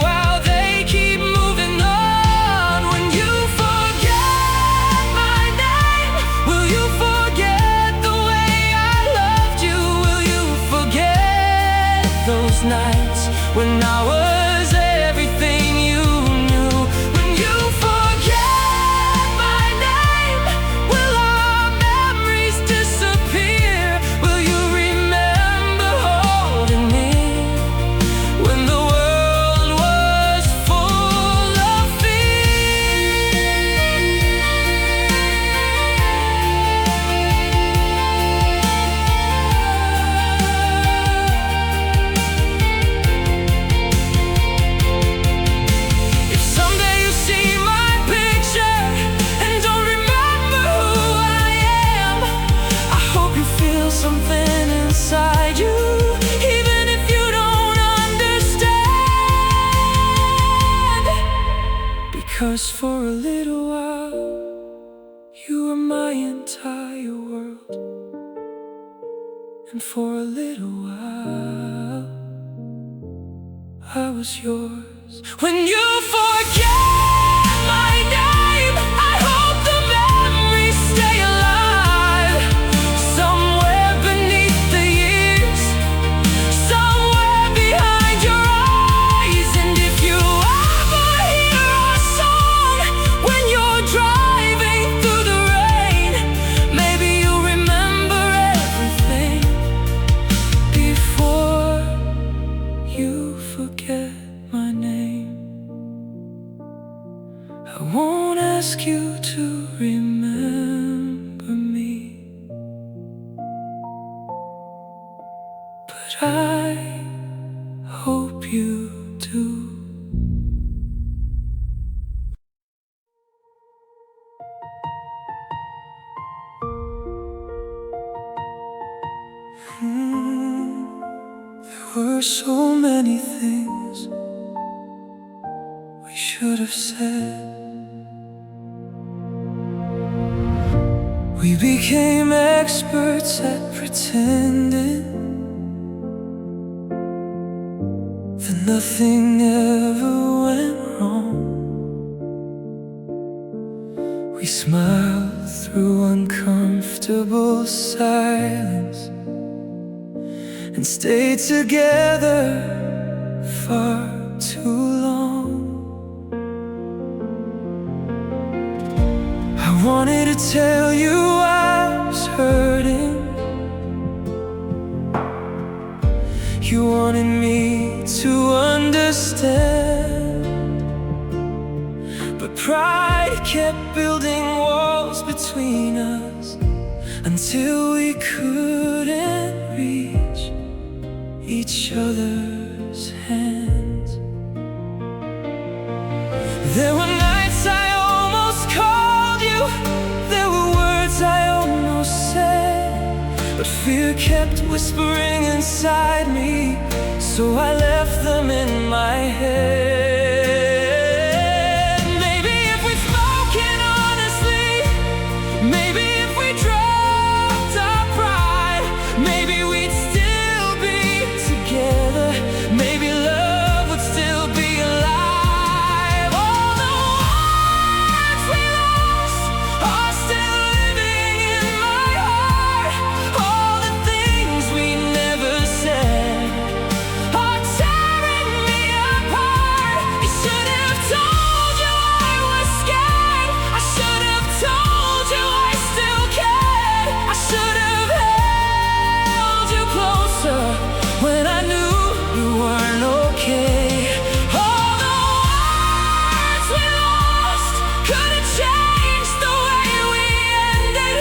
while they keep moving on. When you forget my name, will you forget the way I loved you? Will you forget those nights when I was everything you knew? When you forget my name, will our memories disappear? Will you remember holding me when the world was full of If someday you see my picture and don't remember who I am, I hope you feel something inside you, even if you don't understand. Because for a little while you were my entire world, and for a little while I was yours. When you forget my name, I hope the memories stay alive, somewhere beneath the years, somewhere behind your eyes. And if you ever hear our song when you're driving through the rain, maybe you'll remember I won't ask you to remember me, but I hope you do. There were so many things we should have said. We became experts at pretending that nothing ever went wrong. We smiled through uncomfortable silence and stayed together far too long. I wanted to tell you I was hurting. You wanted me to understand, but pride kept building walls between us until we couldn't reach each other's hands. There were nights I almost called you, there were words I almost said, but fear kept whispering inside me, so I left them in my head. Maybe if we'd spoken honestly, maybe if we dropped our pride, maybe we'd still be together, maybe love would still be alive. All the words we lost are still living in my heart. All the things we never said are tearing me apart. I should have told you I was scared. I should have told you I still cared. I should have held you closer when I knew you weren't okay. All the words we lost could have changed the way we ended,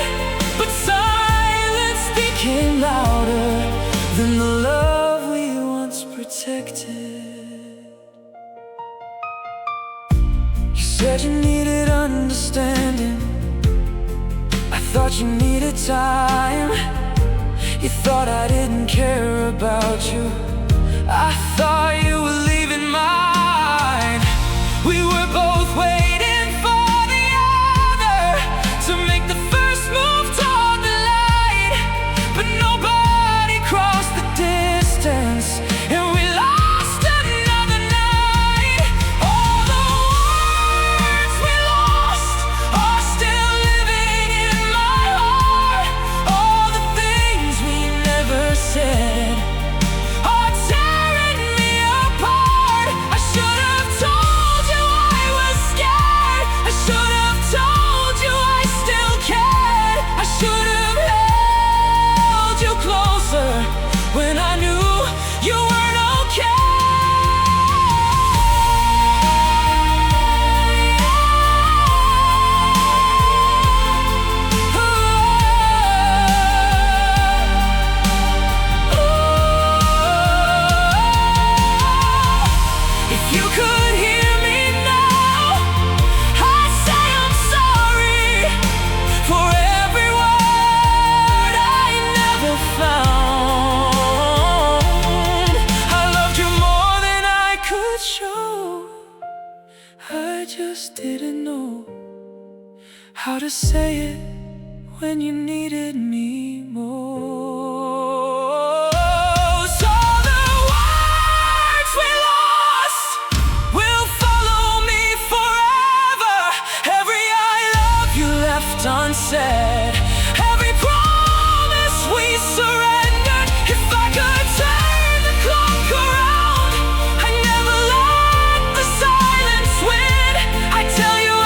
but silence became louder than the love we once protected. You said you needed understanding, I thought you needed time. You thought I didn't care about you, I thought you were leaving mine. We were both waiting for the other to make the first move toward the light, but nobody crossed the distance, and we lost another night. All the words we lost are still living in my heart. All the things we never said are tearing me apart. I should have told you I was scared. I should have told you I still cared. I should have held you closer when I knew you weren't okay. If you could hear me now, I'd say I'm sorry for every word I never found. I loved you more than I could show, I just didn't know how to say it when you needed me more. So the words we lost will follow me forever. Every I love you left unsaid, every promise we surrendered. If I could turn the clock around, I never let the silence win. I tell you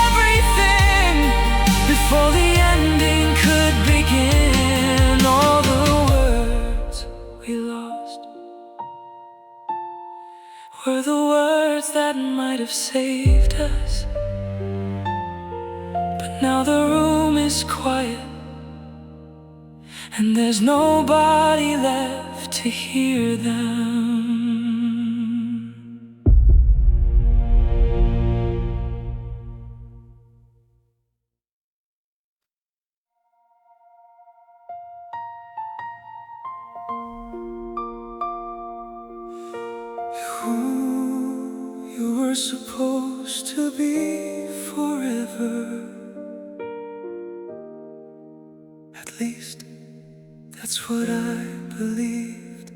everything before the ending could begin. All the words we lost were the words that might have have saved us. But now the room is quiet, and there's nobody left to hear them. Who you were supposed to be forever. At least that's what I believed.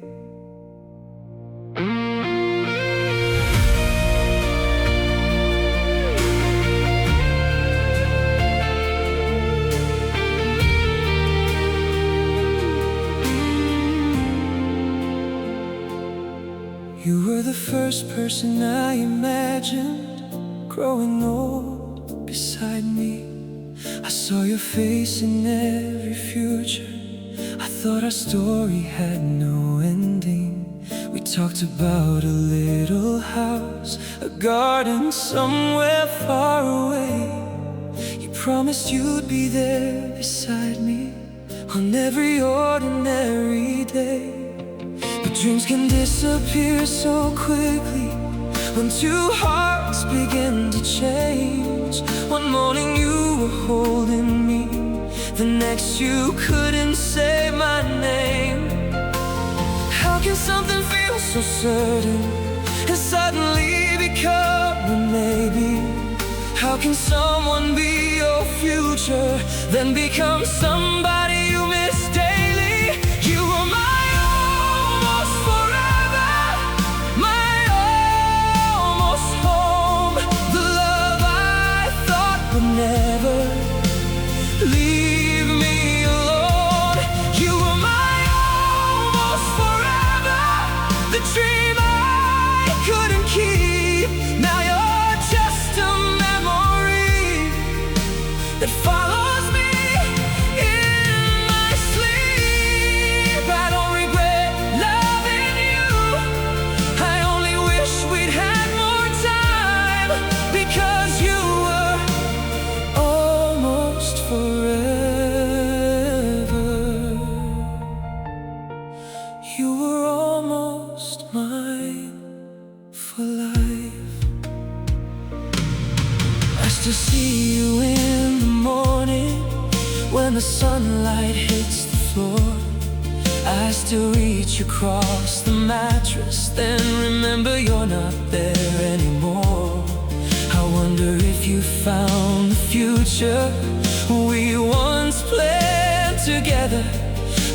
You were the first person I imagined growing old beside me. I saw your face in every future. I thought our story had no ending. We talked about a little house, a garden somewhere far away. You promised you'd be there beside me on every ordinary day. But dreams can disappear so quickly when two hearts begin to change. One morning you were holding me, the next you couldn't say my name. How can something feel so certain and suddenly become a maybe? How can someone be your future, then become somebody you miss daily? You were my almost forever, my almost home, the love I thought would never leave me alone. You were my almost forever, the dream I couldn't keep. Now you're just a memory that follows me in my sleep. I don't regret loving you, I only wish we'd had more time, because you were almost forever. You were almost mine for life. I still see you in the morning when the sunlight hits the floor. I still reach across the mattress, then remember you're not there anymore. I wonder if you found the future we once planned together.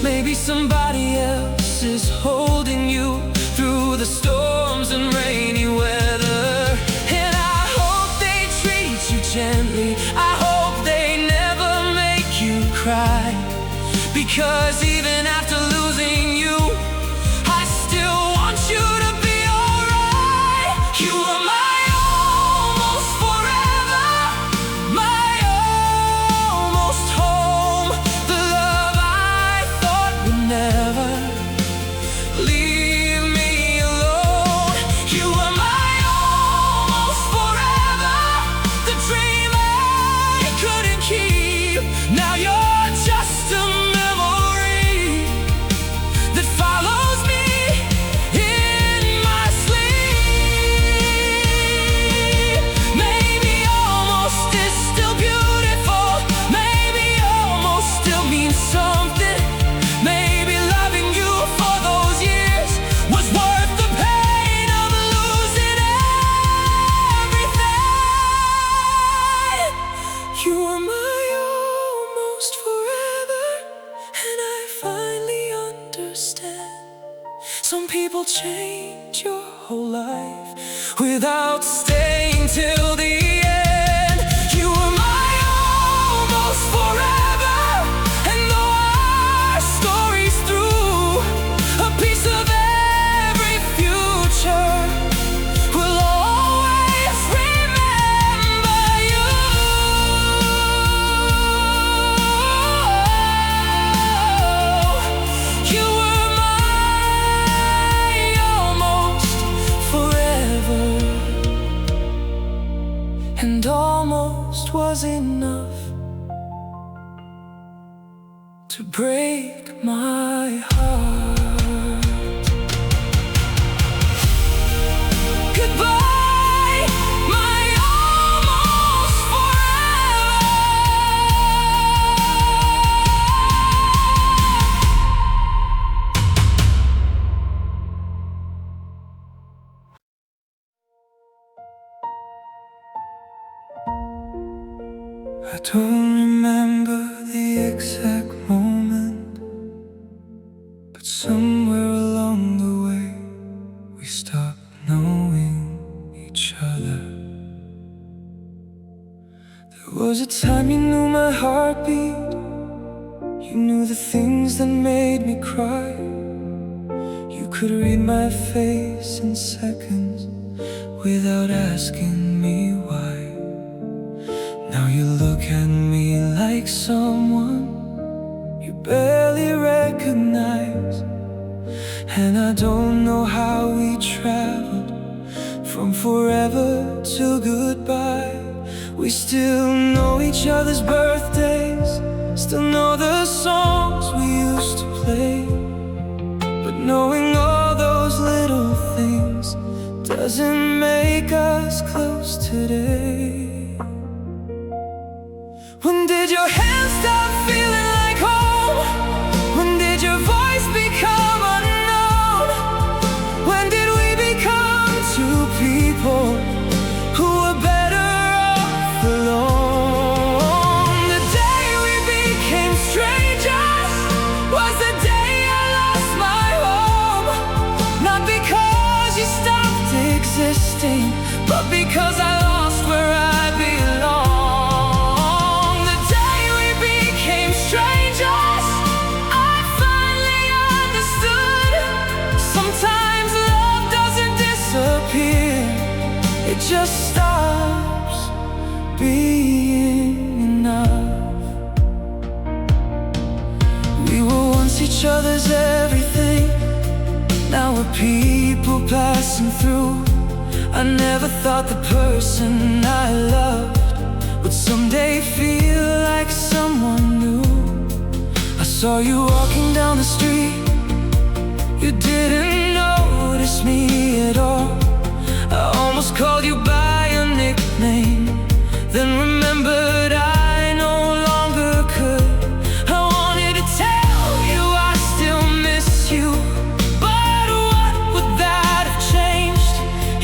Maybe somebody else is holding you through the storms and rainy weather. And I hope they treat you gently, I hope they never make you cry, because even after losing you, I still want you to be alright. You were my almost forever, my almost home, the love I thought would never leave me alone. You were my almost forever, the dream I couldn't keep. Now you're just a memory and almost was enough to break my heart. Goodbye, my almost forever. I don't remember the exact moment, but somewhere along the way we stopped knowing each other. There was a time you knew my heartbeat, you knew the things that made me cry. You could read my face in seconds without asking me why. Now you look at me like someone you barely recognize, and I don't know how we traveled from forever till goodbye. We still know each other's birthdays, still know the songs we used to play, but knowing all those little things doesn't make us close today. When did your hands stop feeling like home? When did your voice become unknown? When did we become two people who were better off alone? The day we became strangers was the day I lost my home. Not because you stopped existing, but because I lost where I belong. It just stops being enough. We were once each other's everything, now we're people passing through. I never thought the person I loved would someday feel like someone new. I saw you walking down the street, you didn't notice me at all. I almost called you by your nickname, then remembered I no longer could. I wanted to tell you I still miss you, but what would that have changed?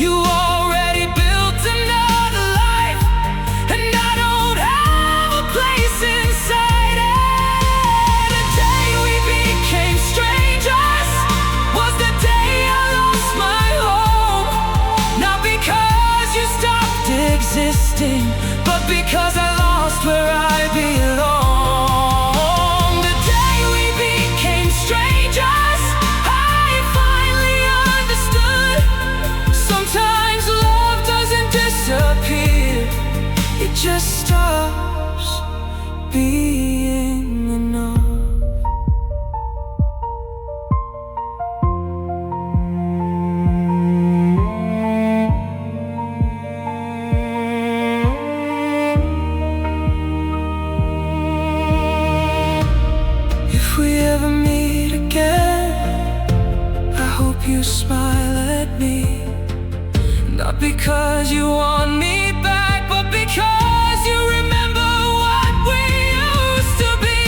You already built another life, and I don't have a place inside it. The day we became strangers was the day I lost my home. Not because you stopped existing, but because I lost where I belong. The day we became strangers, I finally understood. Sometimes love doesn't disappear, it just stops being enough. If we ever meet again, I hope you smile at me. Not because you want me back, but because you remember what we used to be.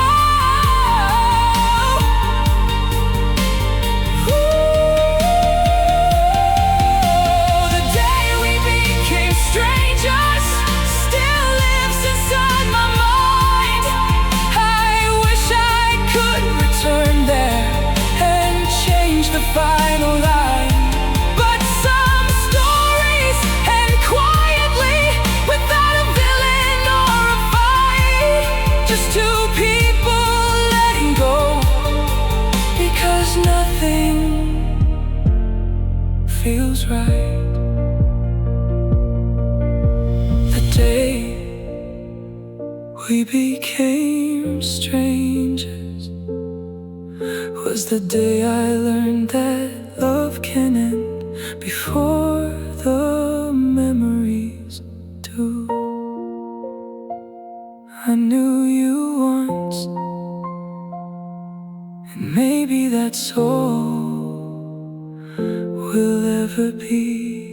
Oh, the day we became strangers still lives inside my mind. I wish I could return there and change the final line. But some stories end quietly, without a villain or a fight. Just two people letting go, because nothing feels right. The day we became strangers was the day I learned that love can end before the memories do. I knew you once, and maybe that's all we'll ever be.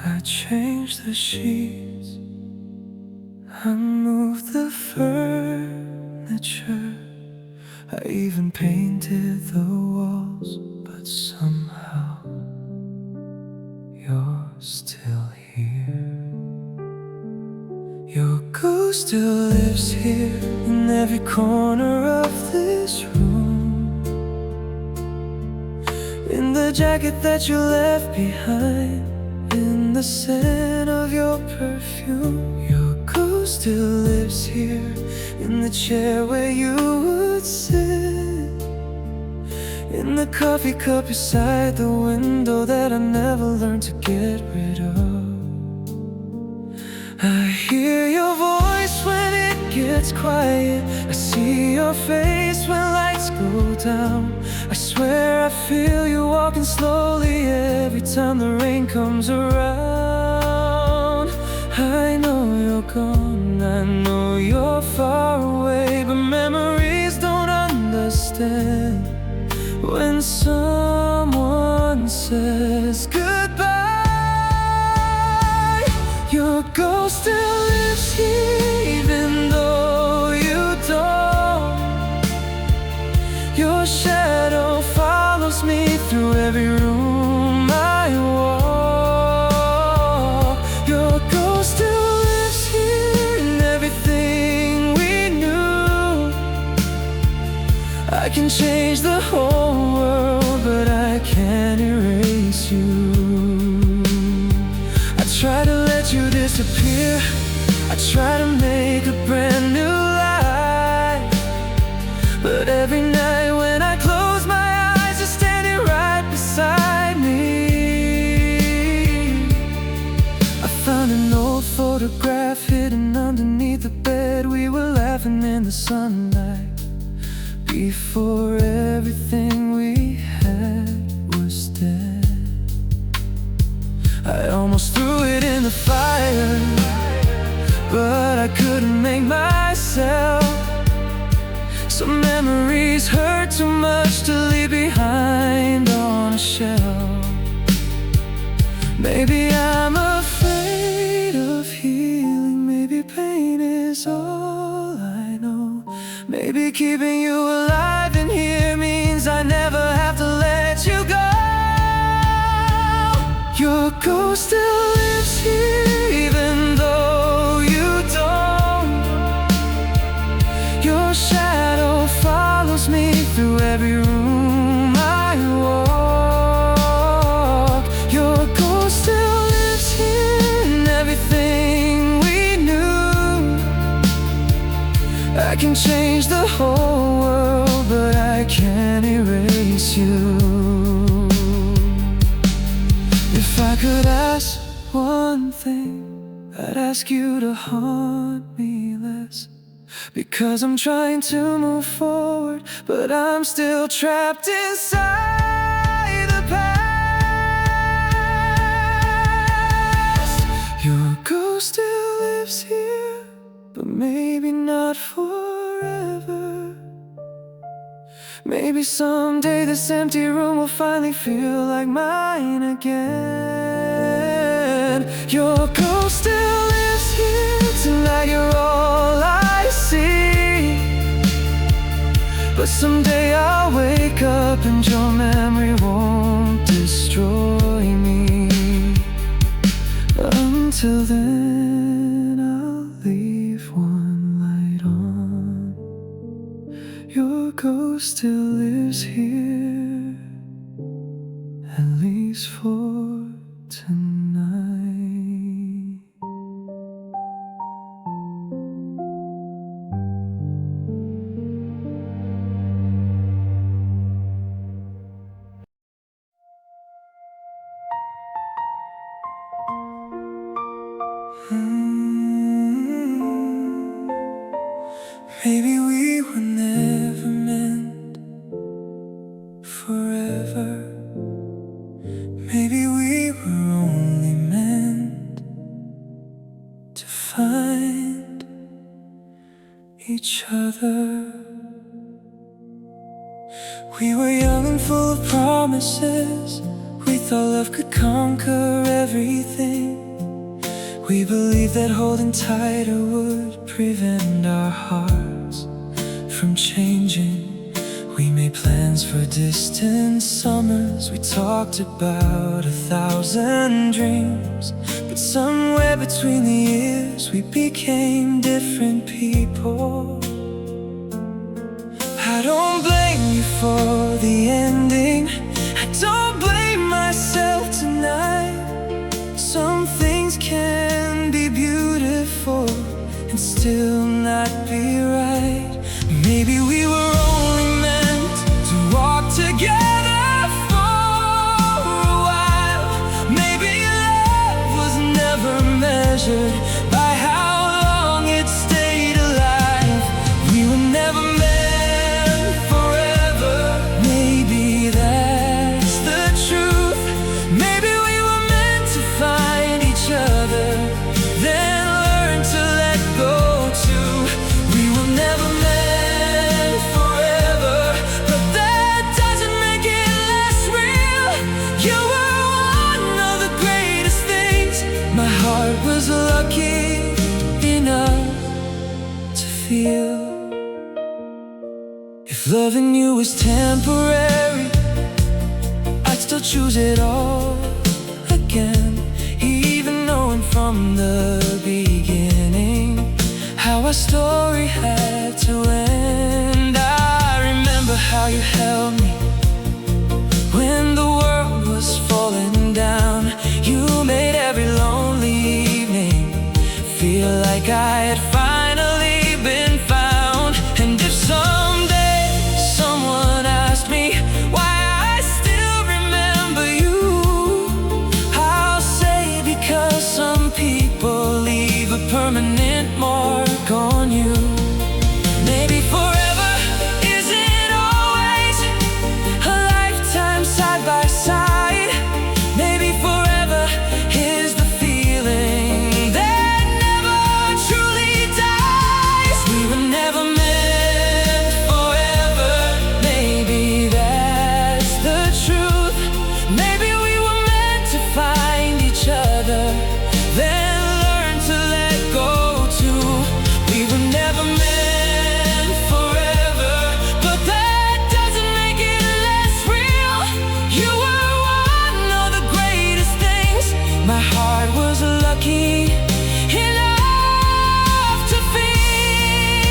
I changed the sheets, I moved the furniture, I even painted the walls, but somehow you're still here. Your ghost still lives here in every corner of this room, in the jacket that you left behind, in the scent of your perfume. Your ghost still lives here in the chair where you would sit, in the coffee cup beside the window that I never learned to get rid of. I hear your voice when it gets quiet, I see your face when lights go down. I swear I feel you walking slowly every time the rain comes around. I know you're gone, I know you're far away, but memories don't understand when someone says goodbye. Your ghost still lives here even though you don't. Your shadow follows me through every room I walk. Your ghost still lives here in everything we knew. I can change the whole world, but I can't erase you. I try to let you disappear, I try to make a brand new life, but every night when I close my eyes, you're standing right beside me. I found an old photograph hidden underneath the bed. We were laughing in the sunlight before everything we had was dead. I almost threw it in the fire, but I couldn't make myself. Some memories hurt too much to leave behind on a shelf. Maybe I'm afraid of healing, maybe pain is all I know. Maybe keeping you alive in here means I never have to let you go. Your ghost still lives here even though you don't. Your shadow follows me through every room I walk. Your ghost still lives here in everything we knew. I can change the whole world, but I can't erase you. If I could ask one thing, I'd ask you to haunt me less, because I'm trying to move forward, but I'm still trapped inside the past. Your ghost still lives here, but maybe not forever. Maybe someday this empty room will finally feel like mine again. Your ghost still lives here tonight, you're all I see. But someday I'll wake up and your memory won't destroy me. Until then I'll leave one light on. Your ghost still lives here. at least for tonight. Maybe we were never meant forever. Maybe we were only meant to find each other. We were young and full of promises. We thought love could conquer everything. We believed that holding tighter would prevent our hearts from changing. We made plans for distant summers. We talked about 1,000 dreams. But somewhere between the years we became different people. I don't blame you for the ending. I don't blame myself tonight. Some things can be beautiful and still not be right. Maybe we were only meant to walk together for a while. Maybe love was never measured by how long it stayed alive. We were never meant forever. Maybe that's the truth. Maybe we were meant to find each other, then learn to let go too. We were never meant forever, but that doesn't make it less real. You were one of the greatest things. My heart was lucky enough to feel. If loving you was temporary, I'd still choose it all again. Even knowing from the beginning how our story had to end. I remember how you held me when the world was falling down. You made every lonely evening feel like I had finally been found. And if someday someone asked me why I still remember you, I'll say because some people leave a permanent mark on you. Maybe forever isn't always a lifetime side by side. Maybe forever is the feeling that never truly dies. We were never meant forever. Maybe that's the truth. Maybe we were meant to find each other, then learn to let go too. We were never meant forever, but that doesn't make it less real. You were one of the greatest things. My heart was lucky enough to feel.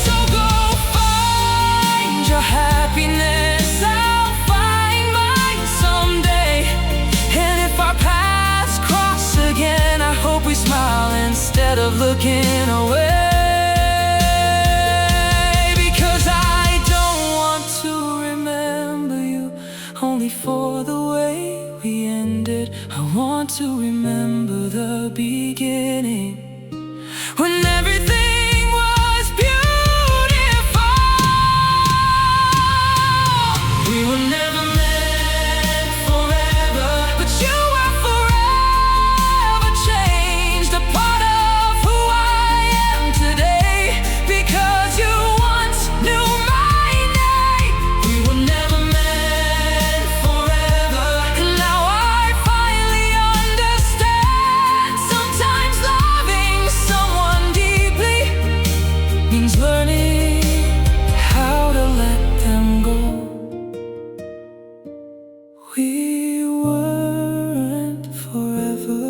So go find your happiness, I'll find mine someday. And if our paths cross again, I hope we smile instead of looking away. Because I don't want to remember you only for the way we ended. I want to remember the beginning, when everything was beautiful. We were never meant forever, but you were forever changed, a part of who I am today. Because you once knew my name. We were never meant forever, and now I finally understand. Sometimes loving someone deeply means learning how to let them go. We weren't forever,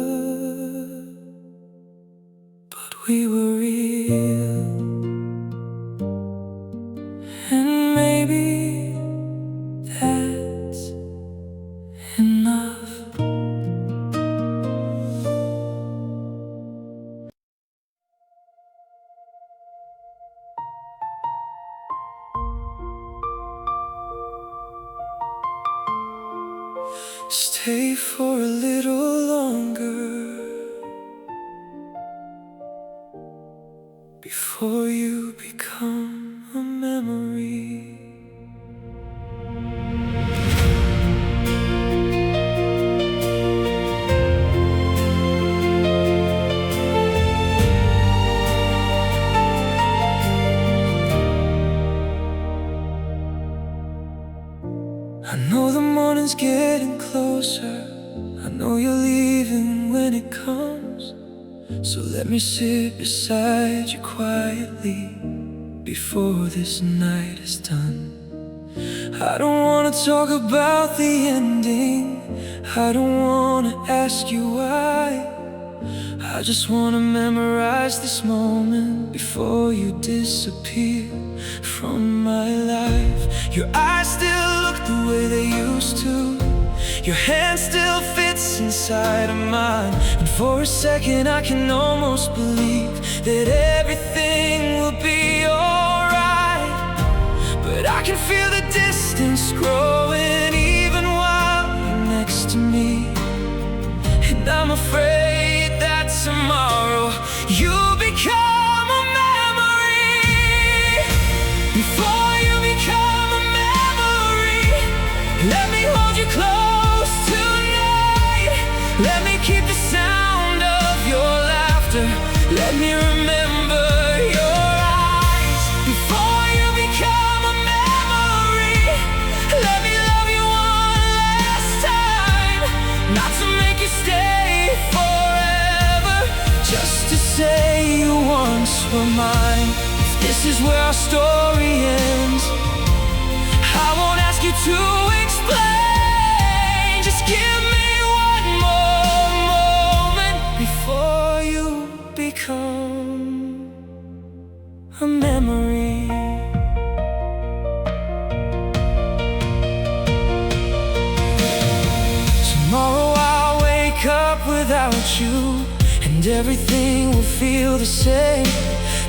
but we were real. And maybe that's Stay for a little longer before you become a memory. I know the morning's getting closer. I know you're leaving when it comes. So let me sit beside you quietly before this night is done. I don't wanna talk about the ending. I don't wanna ask you why. I just wanna memorize this moment before you disappear from my life. Your eyes still look the way they used to. Your hand still fits inside of mine. And for a second I can almost believe that everything will be alright. But I can feel the distance growing even while you're next to me. And I'm afraid that tomorrow you'll become a memory. Before you become a memory, let me hold you close tonight. Let me keep the sound of your laughter. Let me remember your eyes. Before you become a memory, let me love you one last time. Not to make you stay forever, just to say you once were mine. If this is where our story ends, I won't ask you to explain. Just give me one more moment before you become a memory. Tomorrow I'll wake up without you, and everything will feel the same.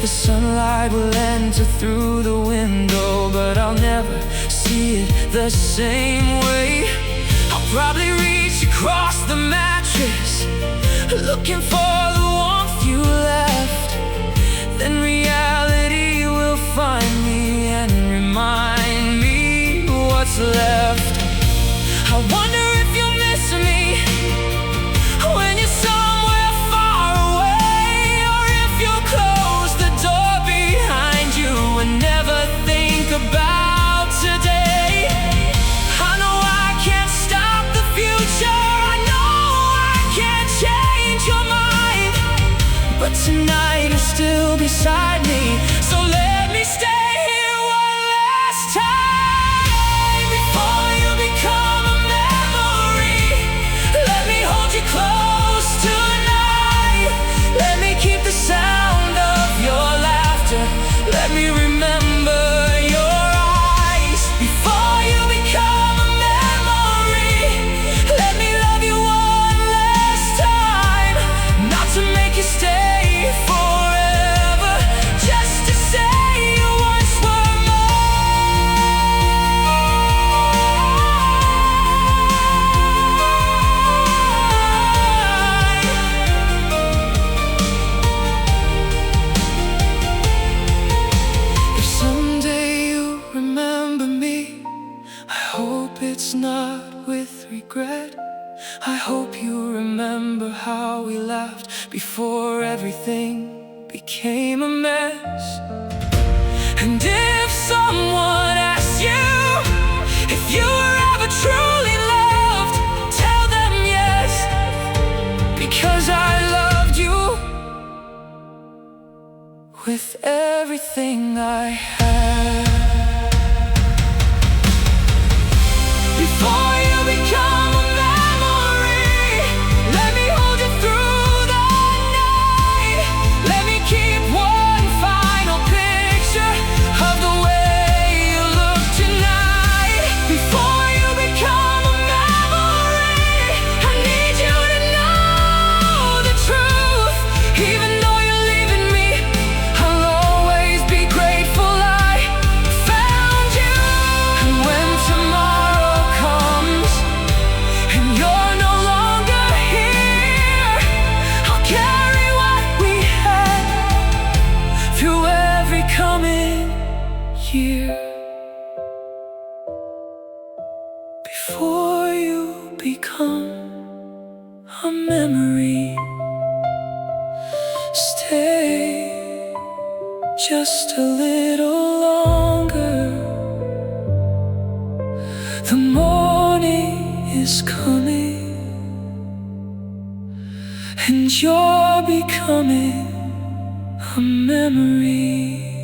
The sunlight will enter through the window, but I'll never see it the same way. I'll probably reach across the mattress, looking for the warmth you left. Then reality will find me and remind me what's left. I wonder if you'll miss me when you're somewhere far away, or if you'll close the door behind you and never think about today. I know I can't stop the future, I know I can't change your mind, but tonight you're still beside me, so let me stay here one last time. Before you become a memory, let me hold you close tonight. Let me keep the sound of your laughter. Let me remember your eyes. Before you become a memory, let me love you one last time. Not to make you stay forever, just to say you once were mine. If someday you remember me, I hope it's not with regret. I hope you remember how we laughed before everything became a mess. And if someone asks you if you were ever truly loved, tell them yes, because I loved you with everything I had. Before you become a memory, let me hold you through the night. Let me keep one final picture of the way you look tonight. Before you become a memory, I need you to know the truth. Even though you're leaving me, I'll always be grateful I become a memory. Stay just a little longer. The morning is coming, and you're becoming a memory.